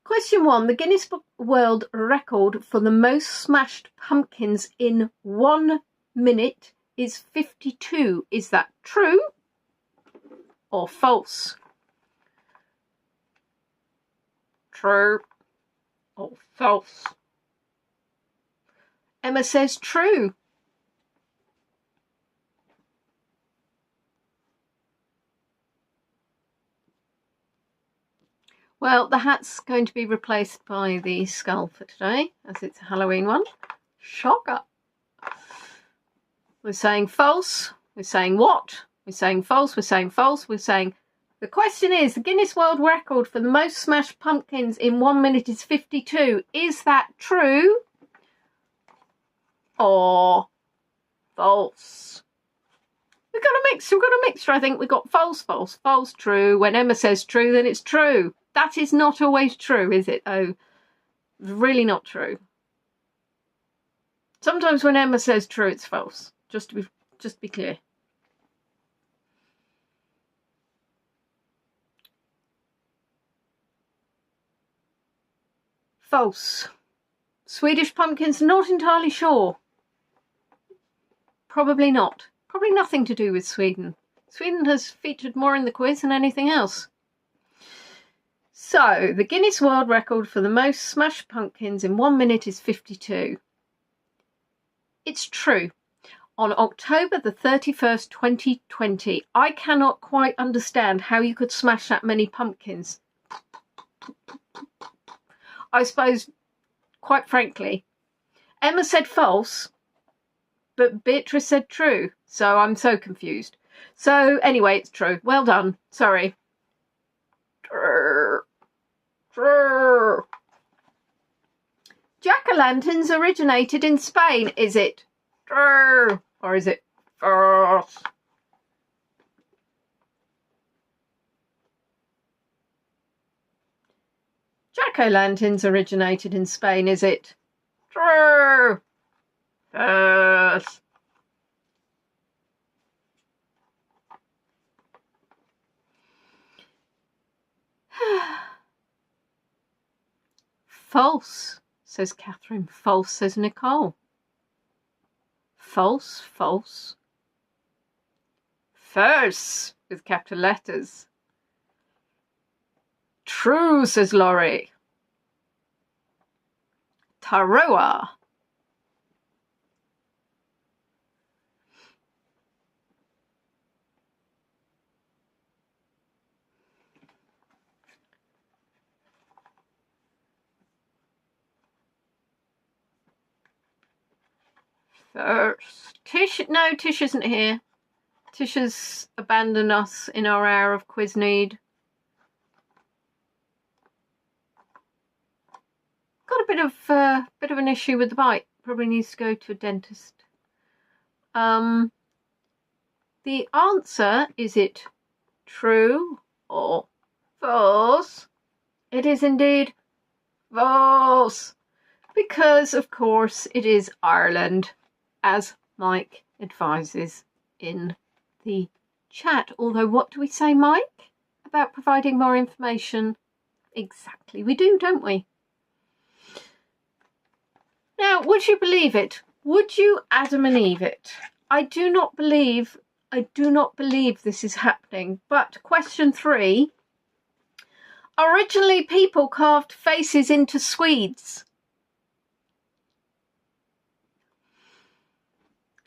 Question 1. The Guinness Book World Record for the most smashed pumpkins in 1 minute is 52. Is that true or false? True or false? Emma says true. Well, the hat's going to be replaced by the skull for today, as it's a Halloween one. Shocker. We're saying false. We're saying what? We're saying false. We're saying false. We're saying... The question is, the Guinness World Record for the most smashed pumpkins in 1 minute is 52. Is that true or false? We've got a mixture. I think we've got false, false, false, true. When Emma says true, then it's true. That is not always true, is it? Oh, really not true. Sometimes when Emma says true, it's false. Just to be clear. False. Swedish pumpkins, not entirely sure. Probably not. Probably nothing to do with Sweden. Sweden has featured more in the quiz than anything else. So, the Guinness World Record for the most smashed pumpkins in 1 minute is 52. It's true. On October the 31st, 2020, I cannot quite understand how you could smash that many pumpkins. I suppose, quite frankly, Emma said false, but Beatrice said true, so I'm so confused. So, anyway, it's true. Well done. Sorry. Jack-o'-lanterns originated in Spain. Is it true or is it false? Jack-o'-lanterns originated in Spain. Is it true? False. False, says Catherine. False, says Nicole. False, false. False, with capital letters. True, says Laurie. Tarua. Tish, no, Tish isn't here. Tish has abandoned us in our hour of quiz need. Got a bit of an issue with the bite. Probably needs to go to a dentist. The answer, is it true or false? It is indeed false, because of course it is Ireland, as Mike advises in the chat. Although, what do we say, Mike, about providing more information? Exactly, we do, don't we? Now, would you believe it? Would you Adam and Eve it? I do not believe this is happening. But question 3. Originally, people carved faces into Swedes.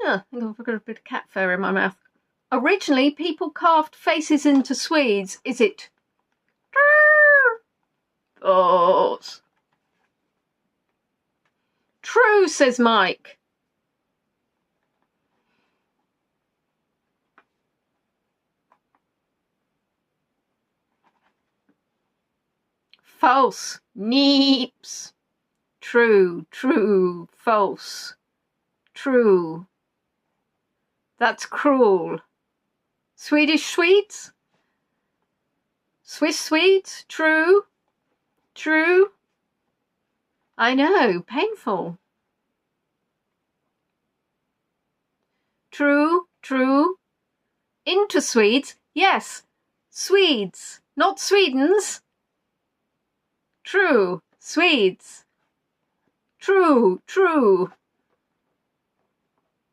Oh, I think I've got a bit of cat fur in my mouth. Originally, people carved faces into Swedes. Is it false? True, says Mike. False. Neeps. True, true, false. True. That's cruel. Swedish Swedes? Swiss Swedes? True. True. I know, painful. True, true. Into Swedes? Yes. Swedes, not Swedens. True. Swedes. True, true.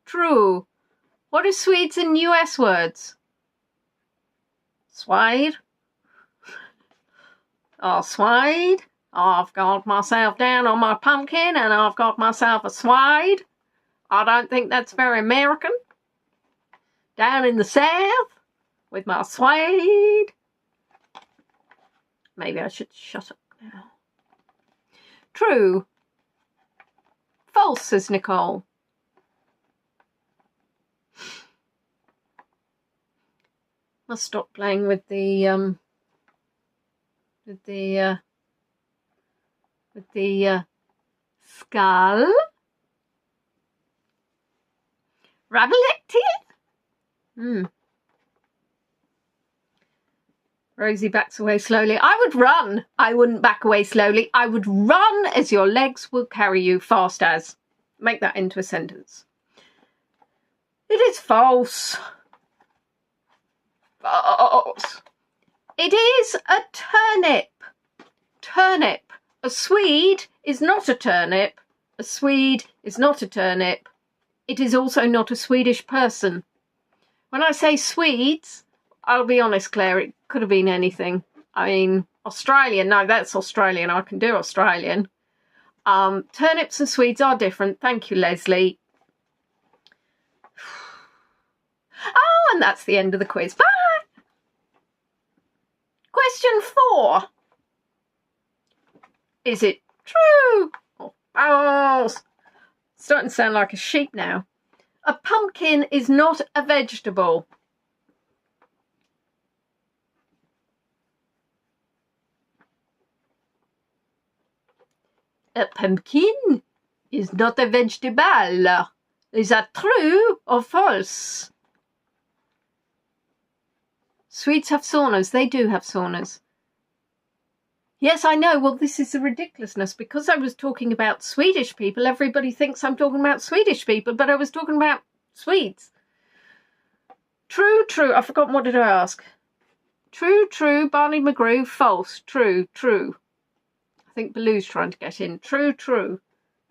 True. What are Swedes in US words? Swede. Oh, Swede. I've got myself down on my pumpkin and I've got myself a Swede. I don't think that's very American. Down in the South with my Swede. Maybe I should shut up now. True. False, says Nicole. Must stop playing with the skull. Rabblectian? Rosie backs away slowly. I would run. I wouldn't back away slowly. I would run as your legs will carry you fast as. Make that into a sentence. It is false. False. It is a turnip. Turnip. A Swede is not a turnip. A Swede is not a turnip. It is also not a Swedish person. When I say Swedes, I'll be honest, Claire, it could have been anything. I mean, Australian, no, that's Australian. I can do Australian. Turnips and Swedes are different. Thank you, Leslie. Oh, and that's the end of the quiz. Bye! Question 4. Is it true or false? Starting to sound like a sheep now. A pumpkin is not a vegetable. A pumpkin is not a vegetable. Is that true or false? Swedes have saunas. They do have saunas. Yes, I know. Well, this is a ridiculousness. Because I was talking about Swedish people, everybody thinks I'm talking about Swedish people, but I was talking about Swedes. True, true. I've forgotten, what did I ask? True, true. Barney McGrew. False. True, true. I think Baloo's trying to get in. True, true.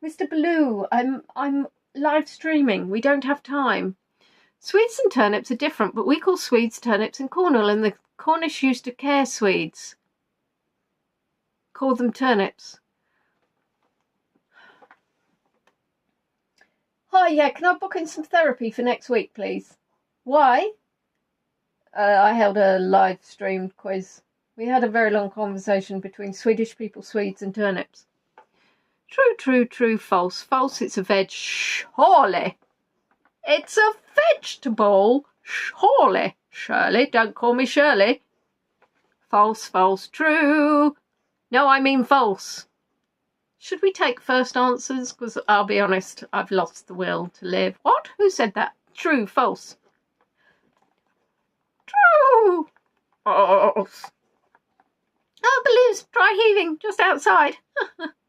Mr. Baloo, I'm live streaming. We don't have time. Swedes and turnips are different, but we call Swedes turnips in Cornwall, and the Cornish used to care Swedes. Call them turnips. Hi, yeah, can I book in some therapy for next week, please? Why? I held a live streamed quiz. We had a very long conversation between Swedish people, Swedes and turnips. True, true, true, false. False, it's a veg. Surely. It's a vegetable. Surely. Shirley, don't call me Shirley. False, false, true. No, I mean false. Should we take first answers? Because I'll be honest, I've lost the will to live. What? Who said that? True, false. True. False. Oh, Baloo's dry heaving just outside.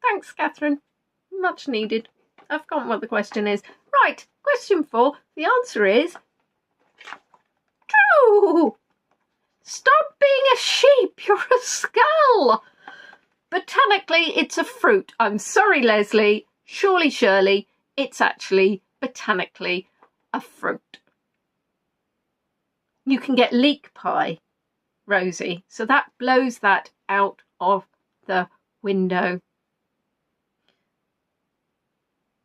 Thanks, Catherine. Much needed. I've forgotten what the question is. Right, question 4. The answer is true. Stop being a sheep. You're a skull. Botanically, it's a fruit. I'm sorry, Leslie. Surely, Shirley, it's actually botanically a fruit. You can get leek pie, Rosie. So that blows that out of the window.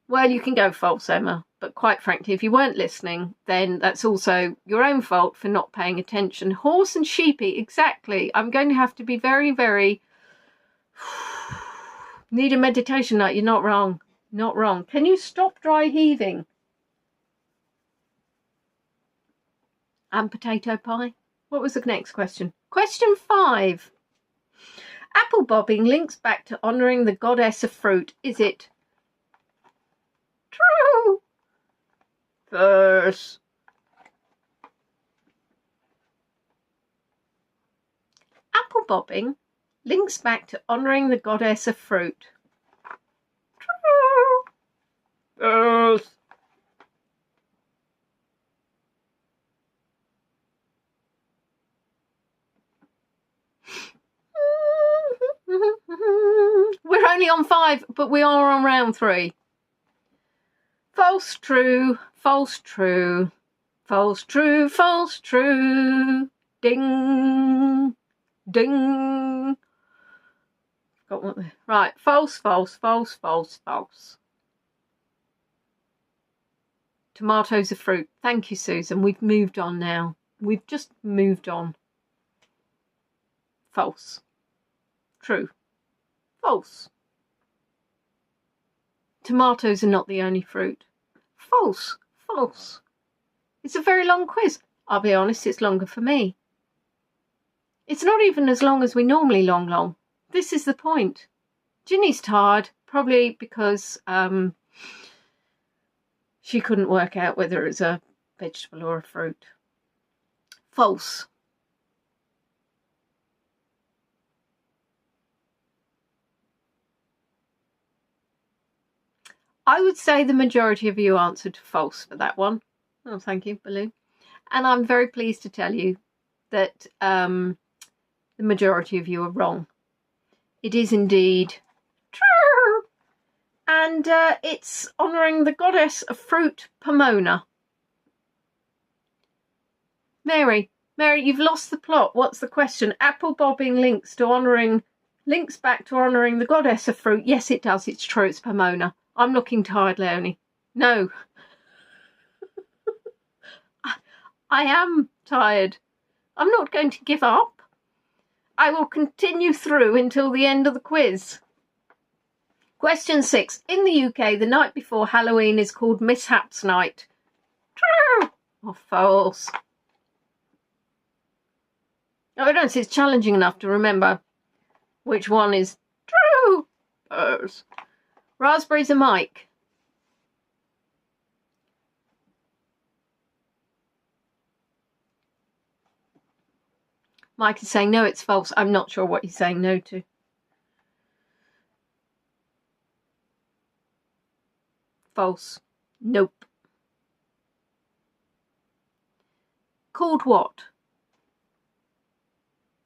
Well, you can go false, Emma. But quite frankly, if you weren't listening, then that's also your own fault for not paying attention. Horse and sheepy, exactly. I'm going to have to be very, very... Need a meditation night. You're not wrong. Not wrong. Can you stop dry heaving? And potato pie. What was the next question? Question 5. Apple bobbing links back to honouring the goddess of fruit. Is it true? False. Apple bobbing links back to honouring the goddess of fruit. True. False. We're only on 5, but we are on round 3. False, true, false, true, false, true, false, true. Ding, ding. Got one there. Right, false, false, false, false, false. Tomatoes are fruit. Thank you, Susan. We've moved on now. We've just moved on. False. True. False. Tomatoes are not the only fruit. False. False. It's a very long quiz. I'll be honest, it's longer for me. It's not even as long as we normally long. This is the point. Ginny's tired, probably because she couldn't work out whether it was a vegetable or a fruit. False. I would say the majority of you answered false for that one. Oh, thank you, Baloo. And I'm very pleased to tell you that the majority of you are wrong. It is indeed true. And it's honouring the goddess of fruit, Pomona. Mary, you've lost the plot. What's the question? Apple bobbing links back to honouring the goddess of fruit. Yes, it does. It's true. It's Pomona. I'm looking tired, Leonie. No. I am tired. I'm not going to give up. I will continue through until the end of the quiz. Question 6. In the UK, the night before Halloween is called Mishaps Night. True or false? I don't see it's challenging enough to remember which one is true. False. Raspberries are Mike. Mike is saying no, it's false. I'm not sure what he's saying no to. False. Nope. Called what?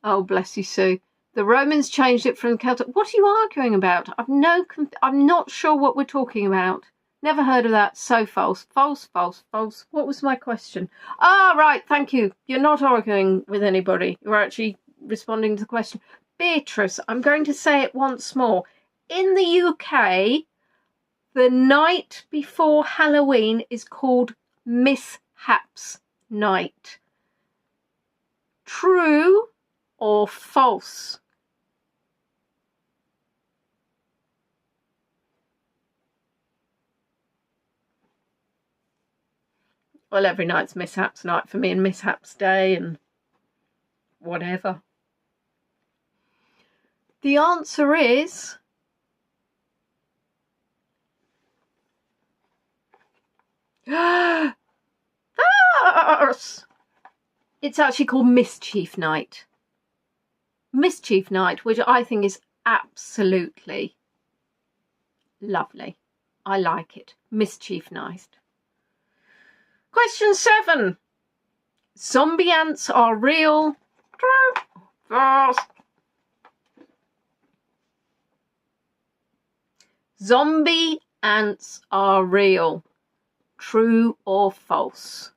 Oh, bless you, Sue. The Romans changed it from Celtic. What are you arguing about? I'm not sure what we're talking about. Never heard of that. So false. False, false, false. What was my question? Ah, right. Thank you. You're not arguing with anybody. You're actually responding to the question. Beatrice, I'm going to say it once more. In the UK, the night before Halloween is called Mishaps Night. True or false? Well, every night's Mishaps Night for me and Mishaps Day and whatever. The answer is false. It's actually called Mischief Night. Mischief Night, which I think is absolutely lovely. I like it. Mischief Night. Question 7. Zombie ants are real. True. False. Zombie ants are real. True or false?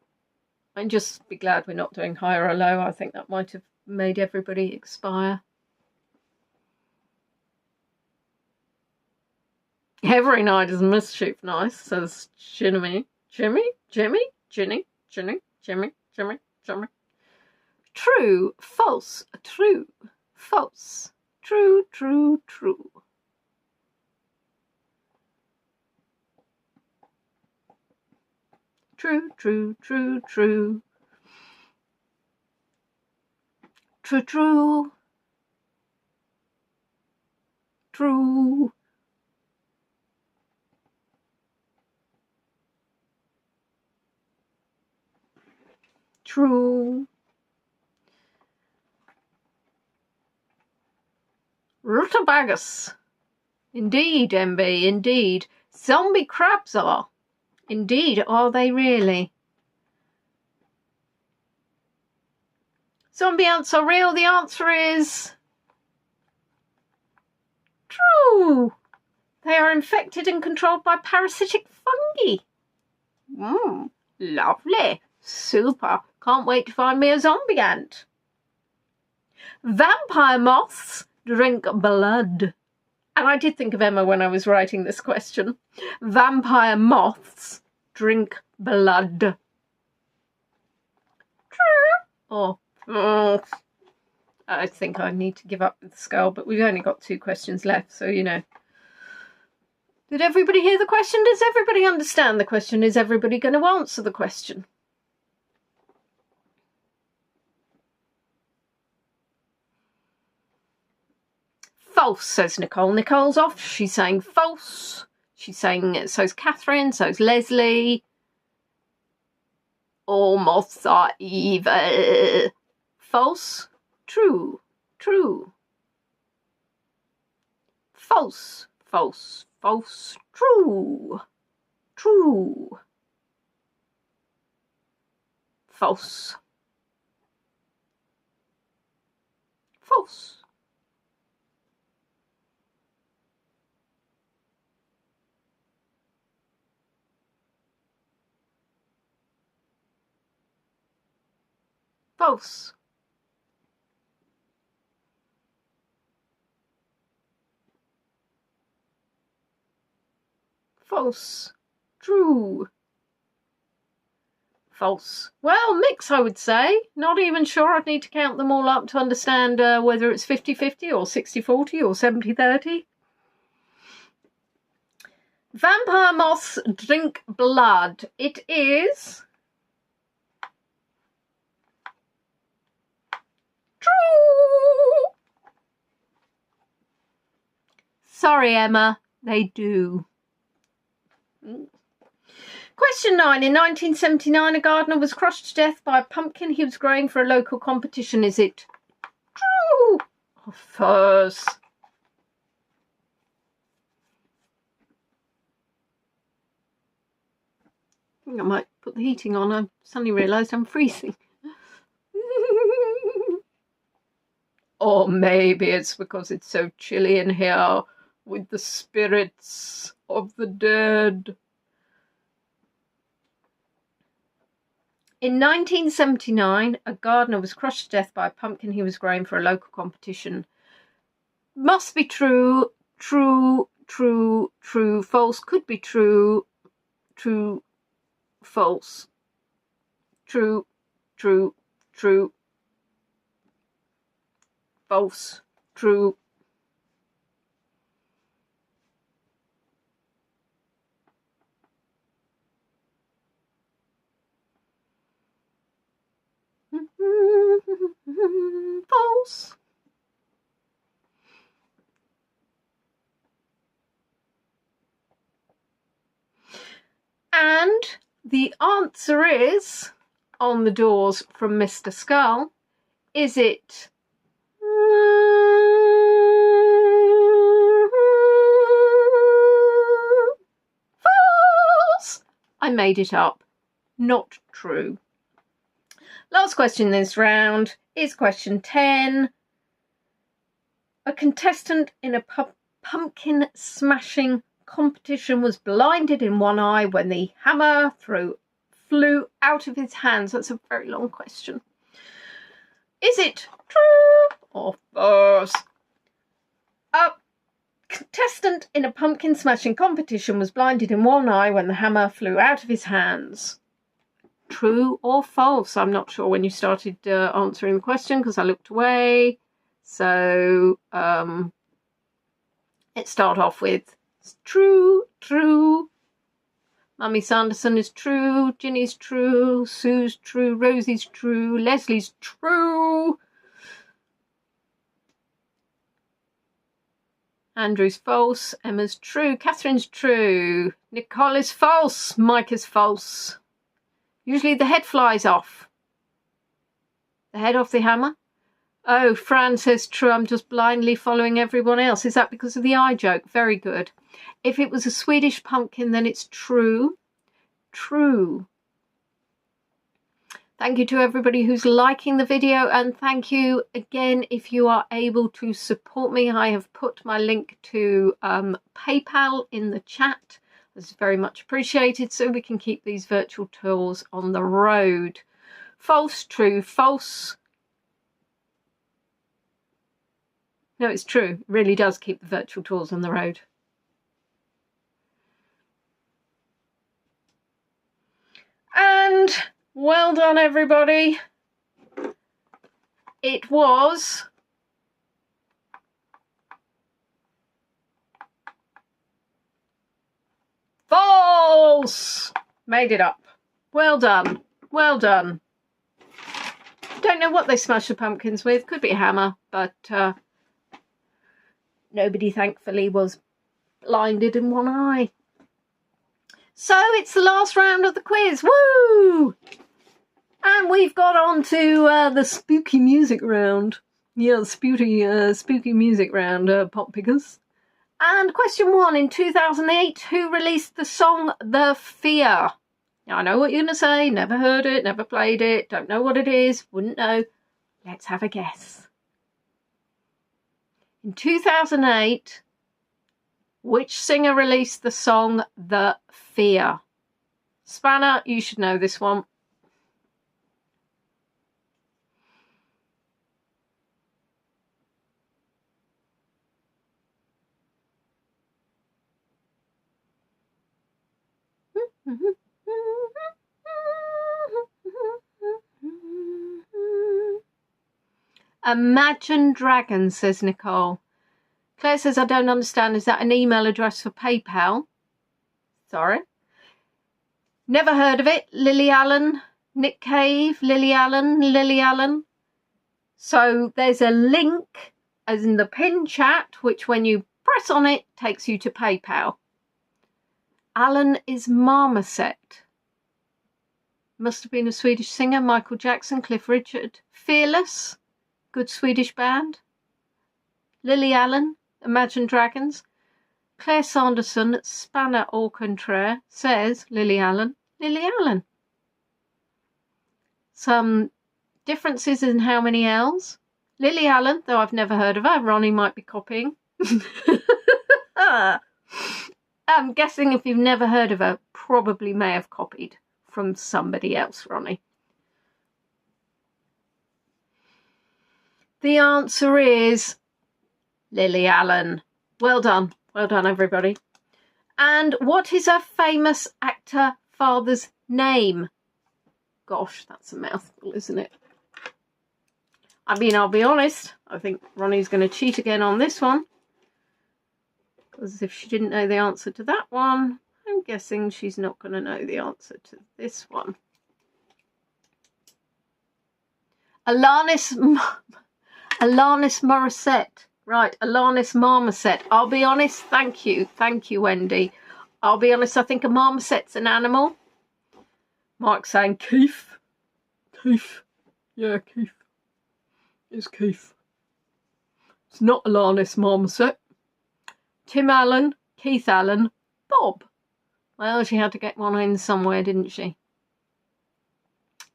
And just be glad we're not doing high or low. I think that might have made everybody expire. Every night is Mischief Night, says Jimmy. Jimmy? Ginny? Jimmy? True, false, true, false, true, true, true. True, true, true, true. True, true. True. True. Rutabagus. Indeed, MB, indeed. Zombie crabs are. Indeed, are they really? Zombie ants are real. The answer is True. They are infected and controlled by parasitic fungi. Lovely. Super. Can't wait to find me a zombie ant. Vampire moths drink blood. And I did think of Emma when I was writing this question. Vampire moths drink blood. True. I think I need to give up with the skull, but we've only got 2 questions left, so you know. Did everybody hear the question? Does everybody understand the question? Is everybody going to answer the question? False, says Nicole. Nicole's off. She's saying false. She's saying so's Catherine, so's Leslie. All moths are evil. False. True. True. False. False. False. True. True. False. False. False. False. True. False. Well, mix, I would say. Not even sure. I'd need to count them all up to understand whether it's 50-50 or 60-40 or 70-30. Vampire moths drink blood. It is... true. Sorry, Emma. They do. Question 9. In 1979, a gardener was crushed to death by a pumpkin he was growing for a local competition. Is it true or false? I think I might put the heating on. I suddenly realised I'm freezing. Or maybe it's because it's so chilly in here with the spirits of the dead. In 1979, a gardener was crushed to death by a pumpkin he was growing for a local competition. Must be true, true, true, true, false, could be true, true, false, true, true, true, false, true. False. And the answer is, on the doors from Mr. Skull, is it false? I made it up. Not true. Last question this round is question 10. A contestant in a pumpkin smashing competition was blinded in one eye when the hammer flew out of his hands. That's a very long question. Is it true or false? A contestant in a pumpkin smashing competition was blinded in one eye when the hammer flew out of his hands. True or false? I'm not sure when you started answering the question because I looked away. So it started off with true, true. Mummy Sanderson is true. Ginny's true. Sue's true. Rosie's true. Leslie's true. Andrew's false. Emma's true. Catherine's true. Nicole is false. Mike is false. Usually the head flies off. The head off the hammer. Oh, Fran says true. I'm just blindly following everyone else. Is that because of the eye joke? Very good. If it was a Swedish pumpkin, then it's true. True. Thank you to everybody who's liking the video, and thank you again if you are able to support me. I have put my link to PayPal in the chat. It's very much appreciated, so we can keep these virtual tours on the road. False, true, false. No, it's true. It really does keep the virtual tours on the road. And well done, everybody. It was false. Made it up. Well done. Well done. Don't know what they smashed the pumpkins with. Could be a hammer, but nobody, thankfully, was blinded in one eye. So it's the last round of the quiz. Woo! And we've got on to the spooky music round. Yeah, spooky music round, pop pickers. And question 1, in 2008, who released the song The Fear? Now, I know what you're going to say. Never heard it, never played it, don't know what it is, wouldn't know. Let's have a guess. In 2008, which singer released the song The Fear? Spanner, you should know this one. Imagine Dragons, says Nicole. Claire says, I don't understand. Is that an email address for PayPal? Sorry. Never heard of it. Lily Allen, Nick Cave, Lily Allen. So there's a link, as in the pin chat, which when you press on it, takes you to PayPal. Allen is Marmoset. Must have been a Swedish singer. Michael Jackson, Cliff Richard. Fearless, good Swedish band. Lily Allen, Imagine Dragons. Claire Sanderson, Spanner au contraire, says Lily Allen. Lily Allen. Some differences in how many L's. Lily Allen, though I've never heard of her. Ronnie might be copying. I'm guessing if you've never heard of her, probably may have copied from somebody else, Ronnie. The answer is Lily Allen. Well done. Well done, everybody. And what is a famous actor father's name? Gosh, that's a mouthful, isn't it? I mean, I'll be honest. I think Ronnie's going to cheat again on this one. Because if she didn't know the answer to that one, I'm guessing she's not going to know the answer to this one. Alanis Morissette. Right, Alanis Marmoset. I'll be honest, thank you, Wendy. I'll be honest, I think a marmoset's an animal. Mark's saying Keith. Keith. Yeah, Keith. It's Keith. It's not Alanis Marmoset. Tim Allen, Keith Allen, Bob. Well, she had to get one in somewhere, didn't she?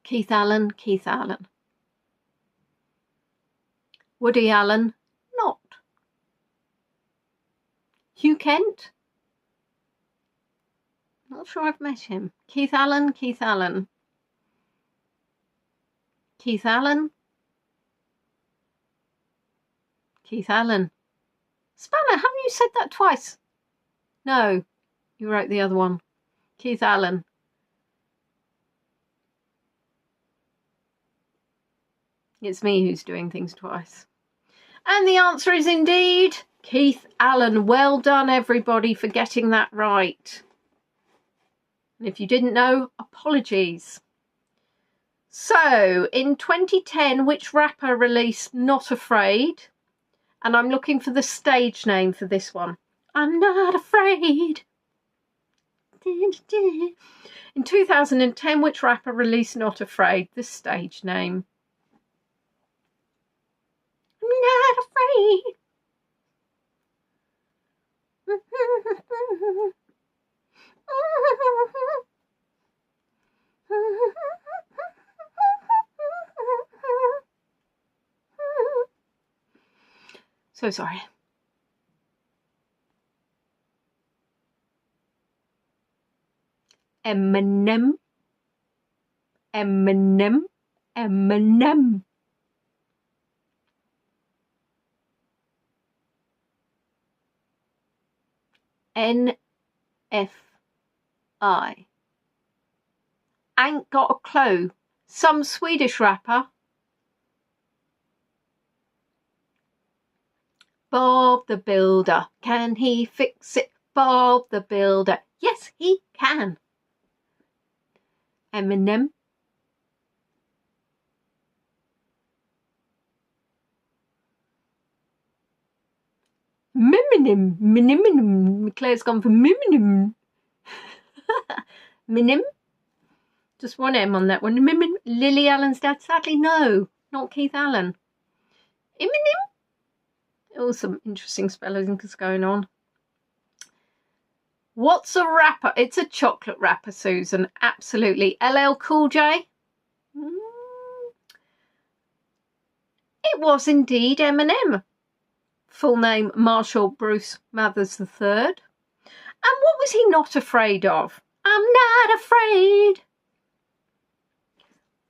Keith Allen. Woody Allen, not. Hugh Kent? Not sure I've met him. Keith Allen. Spanner, haven't you said that twice? No, you wrote the other one. Keith Allen. It's me who's doing things twice. And the answer is indeed Keith Allen. Well done, everybody, for getting that right. And if you didn't know, apologies. So, in 2010, which rapper released Not Afraid? And I'm looking for the stage name for this one. I'm not afraid. In 2010, which rapper released Not Afraid? The stage name. I'm not afraid. So sorry. Eminem, Eminem, Eminem. NFI. Ain't got a clue. Some Swedish rapper. Bob the Builder. Can he fix it? Bob the Builder. Yes, he can. Eminem. Miminim. Miniminim. Claire's gone for Miminim. Minim. Just one M on that one. Mimin. Lily Allen's dad. Sadly, no. Not Keith Allen. Iminim. Oh, some interesting spellings going on. What's a rapper? It's a chocolate rapper, Susan. Absolutely. LL Cool J? It was indeed Eminem. Full name, Marshall Bruce Mathers III. And what was he not afraid of? I'm not afraid.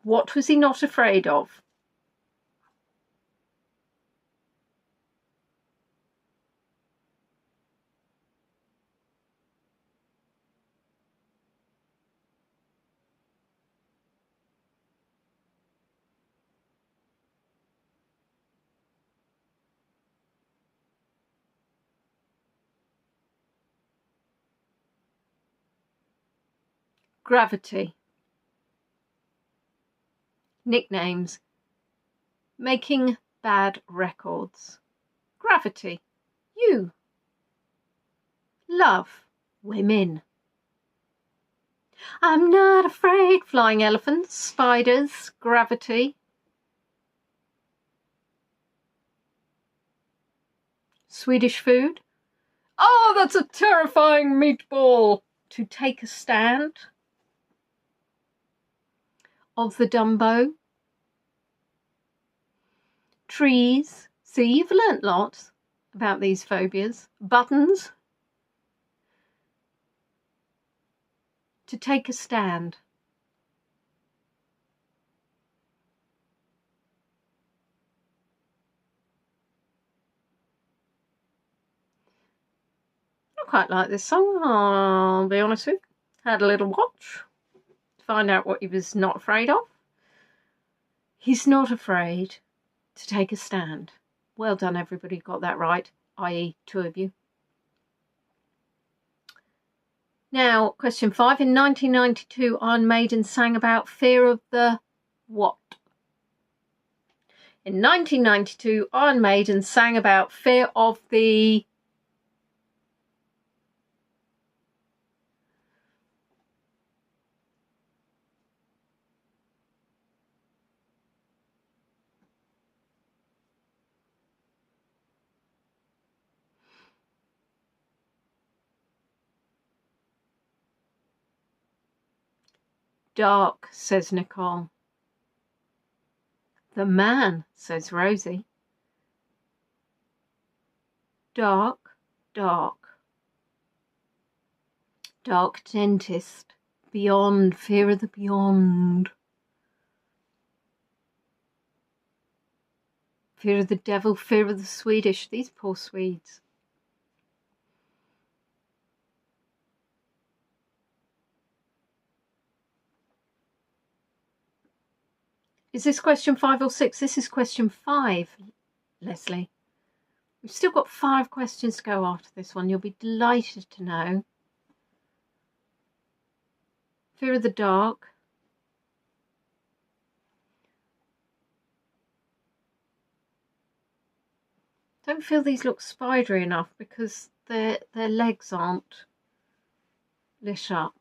What was he not afraid of? Gravity. Nicknames. Making bad records. Gravity. You. Love. Women. I'm not afraid. Flying elephants. Spiders. Gravity. Swedish food. Oh, that's a terrifying meatball. To take a stand. Of the Dumbo. Trees. See, you've learnt lots about these phobias. Buttons. To take a stand. I quite like this song, I'll be honest with you. Had a little watch to find out what he was not afraid of. He's not afraid to take a stand. Well done, everybody, got that right, i.e. two of you. Now, question 5. In 1992, Iron Maiden sang about fear of the what? In 1992, Iron Maiden sang about fear of the... Dark, says Nicole. The man, says Rosie. Dark, dark. Dark dentist. Beyond, fear of the beyond. Fear of the devil, fear of the Swedish. These poor Swedes. Is this question 5 or 6? This is question 5, Leslie. We've still got 5 questions to go after this one. You'll be delighted to know. Fear of the dark. Don't feel these look spidery enough because their legs aren't lit up.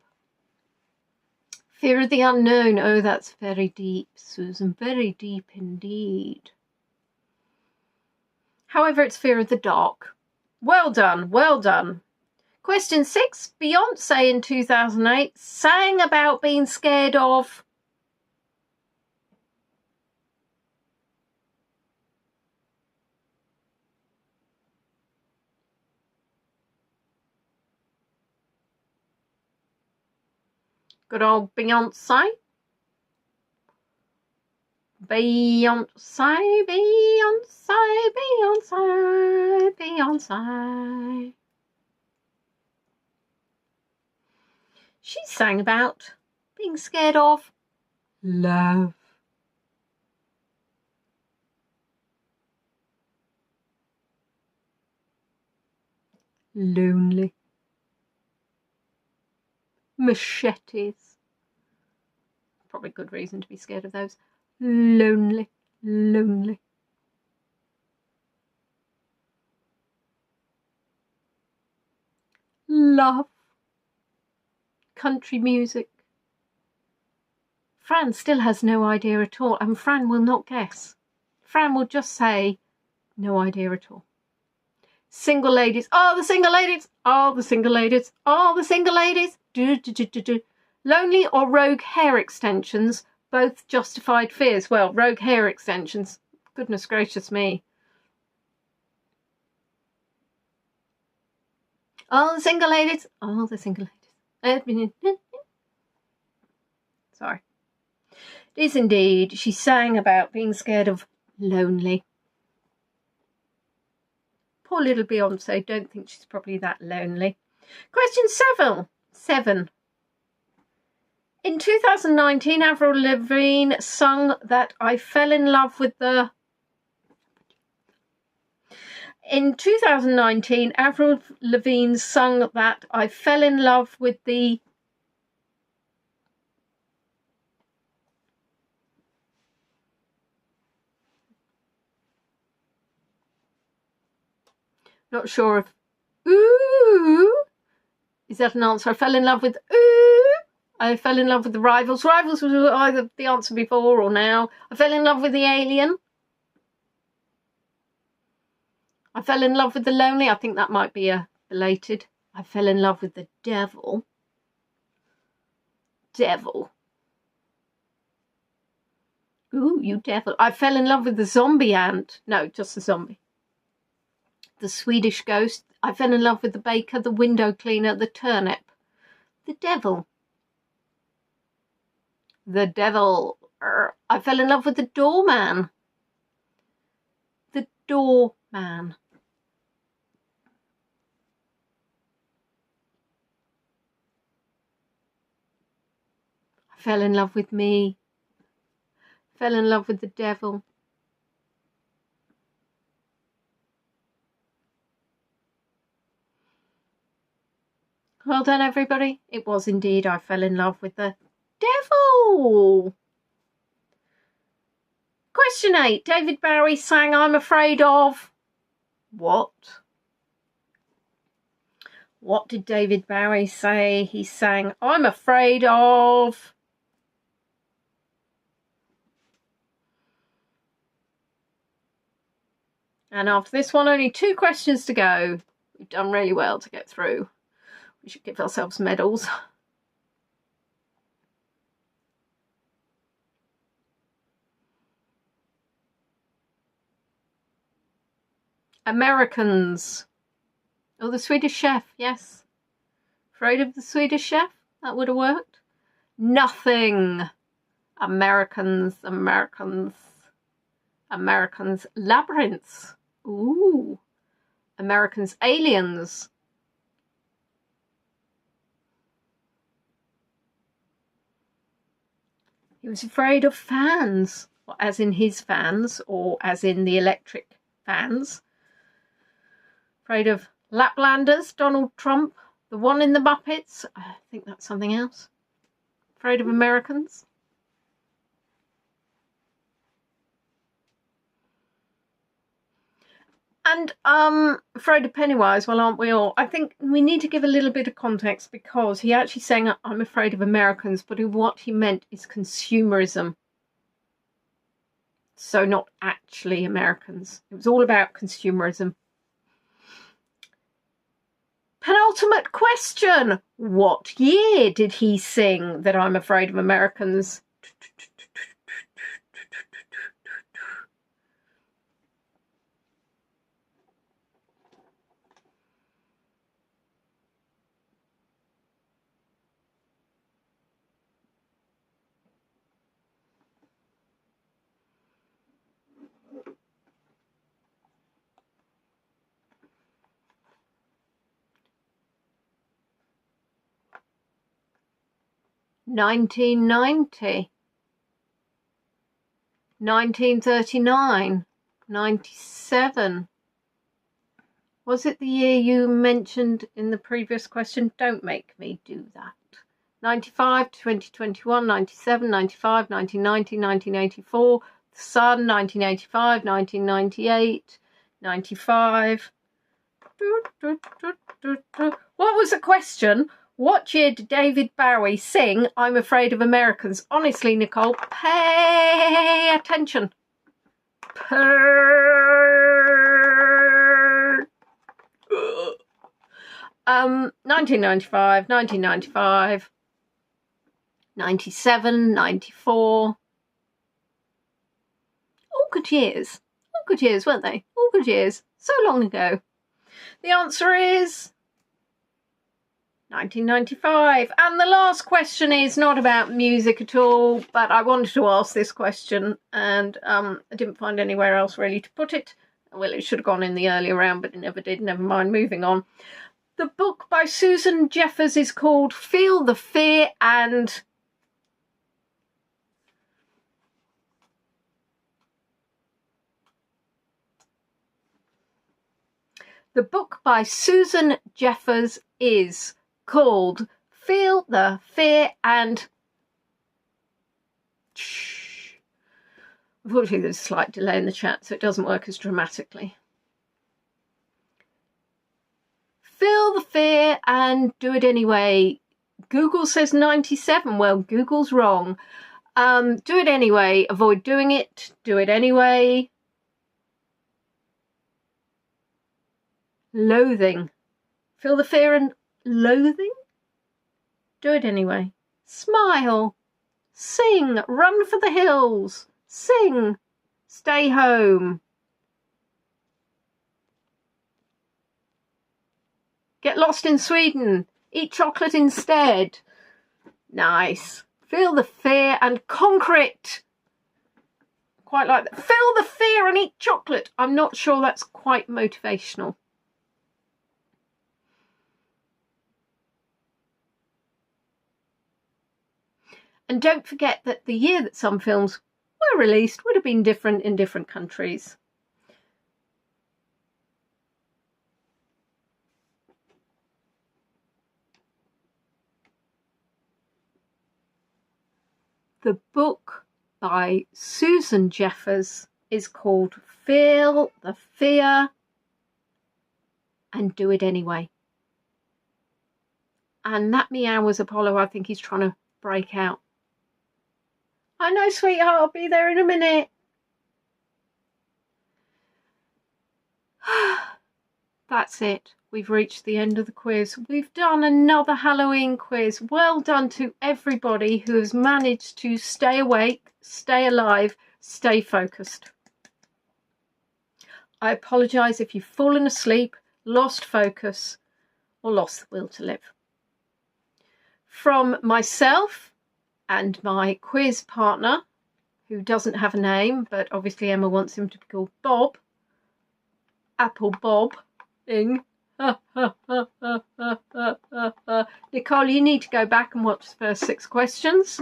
Fear of the unknown. Oh, that's very deep, Susan. Very deep indeed. However, it's fear of the dark. Well done, well done. Question 6. Beyonce in 2008 sang about being scared of... Good old Beyonce. Beyonce, Beyonce, Beyonce, Beyonce. She sang about being scared of love. Lonely. Machetes. Probably good reason to be scared of those. Lonely, lonely. Love. Country music. Fran still has no idea at all, and Fran will not guess. Fran will just say, no idea at all. Single ladies. Oh, the single ladies. Oh, the single ladies. Oh, the single ladies. Do, do, do, do, do. Lonely or rogue hair extensions, both justified fears. Well, rogue hair extensions. Goodness gracious me. Oh, the single ladies. Oh, the single ladies. Sorry. It is indeed. She sang about being scared of lonely. Poor little Beyonce. Don't think she's probably that lonely. Question 7. In 2019, Avril Lavigne sung that I fell in love with the... In 2019, Avril Lavigne sung that I fell in love with the... Not sure if... Ooh! Is that an answer? I fell in love with... Ooh! I fell in love with the Rivals. Rivals was either the answer before or now. I fell in love with the Alien. I fell in love with the Lonely. I think that might be a belated. I fell in love with the Devil. Devil. Ooh, you devil. I fell in love with the Zombie Ant. No, just the zombie. The Swedish Ghost. I fell in love with the Baker, the Window Cleaner, the Turnip. The Devil. The Devil. I fell in love with the Doorman. The Doorman. I fell in love with me. Fell in love with the Devil. Well done, everybody. It was indeed I fell in love with the Devil. Question 8. David Bowie sang I'm Afraid of... What? What did David Bowie say? He sang I'm afraid of... And after this one, only 2 questions to go. We've done really well to get through. We should give ourselves medals. Americans. Oh, the Swedish Chef, yes. Afraid of the Swedish Chef? That would have worked. Nothing. Americans, Americans. Americans. Labyrinths. Ooh. Americans. Aliens. He was afraid of fans, as in his fans, or as in the electric fans. Afraid of Laplanders, Donald Trump, the one in the Muppets. I think that's something else. Afraid of Americans. And afraid of Pennywise, well, aren't we all? I think we need to give a little bit of context because he actually sang I'm afraid of Americans, but what he meant is consumerism. So not actually Americans. It was all about consumerism. Penultimate question. What year did he sing that I'm afraid of Americans? 1990, 1939, 97. Was it the year you mentioned in the previous question? Don't make me do that. 95, 2021, 97, 95, 1990, 1984, The Sun, 1985, 1998, 95. What was the question? What year did David Bowie sing I'm Afraid of Americans? Honestly, Nicole, pay attention. 1995, 1995, 97, 94. All good years. All good years, weren't they? All good years. So long ago. The answer is 1995. And the last question is not about music at all, but I wanted to ask this question and I didn't find anywhere else really to put it. Well, it should have gone in the earlier round, but it never did. Never mind, moving on. The book by Susan Jeffers is called Feel the Fear and... The book by Susan Jeffers is called Feel the Fear and... Shh. Unfortunately, there's a slight delay in the chat, so it doesn't work as dramatically. Feel the fear and do it anyway. Google says 97. Well, Google's wrong. Do it anyway. Avoid doing it. Do it anyway. Loathing. Feel the fear and loathing? Do it anyway. Smile. Sing. Run for the hills. Sing. Stay home. Get lost in Sweden. Eat chocolate instead. Nice. Feel the fear and conquer it. Quite like that. Feel the fear and eat chocolate. I'm not sure that's quite motivational. And don't forget that the year that some films were released would have been different in different countries. The book by Susan Jeffers is called Feel the Fear and Do It Anyway. And that meow was Apollo. I think he's trying to break out. I know, sweetheart, I'll be there in a minute. That's it. We've reached the end of the quiz. We've done another Halloween quiz. Well done to everybody who has managed to stay awake, stay alive, stay focused. I apologise if you've fallen asleep, lost focus, or lost the will to live. From myself and my quiz partner, who doesn't have a name, but obviously Emma wants him to be called Bob, Apple Bob, Ing. Nicole, you need to go back and watch the first 6 questions.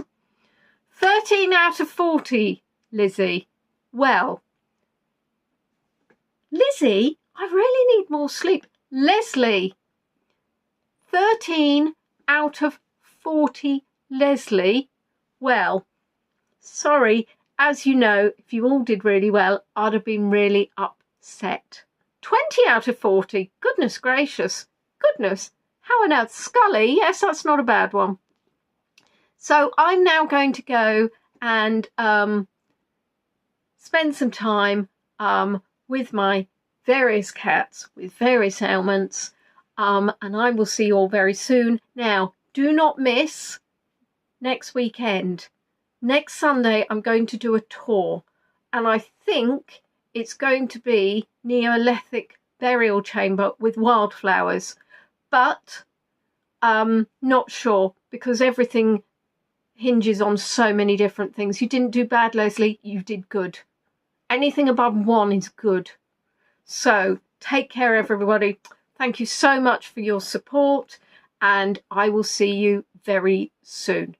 13 out of 40, Lizzie. Well, Lizzie, I really need more sleep. Leslie, 13 out of 40, Leslie. Well, sorry, as you know, if you all did really well, I'd have been really upset. 20 out of 40. Goodness gracious. Goodness. How on earth? Scully. Yes, that's not a bad one. So I'm now going to go and spend some time with my various cats with various ailments. And I will see you all very soon. Now, do not miss next weekend. Next Sunday, I'm going to do a tour. And I think it's going to be Neolithic burial chamber with wildflowers, but not sure because everything hinges on so many different things. You didn't do bad, Leslie. You did good. Anything above 1 is good. So take care, everybody. Thank you so much for your support, and I will see you very soon.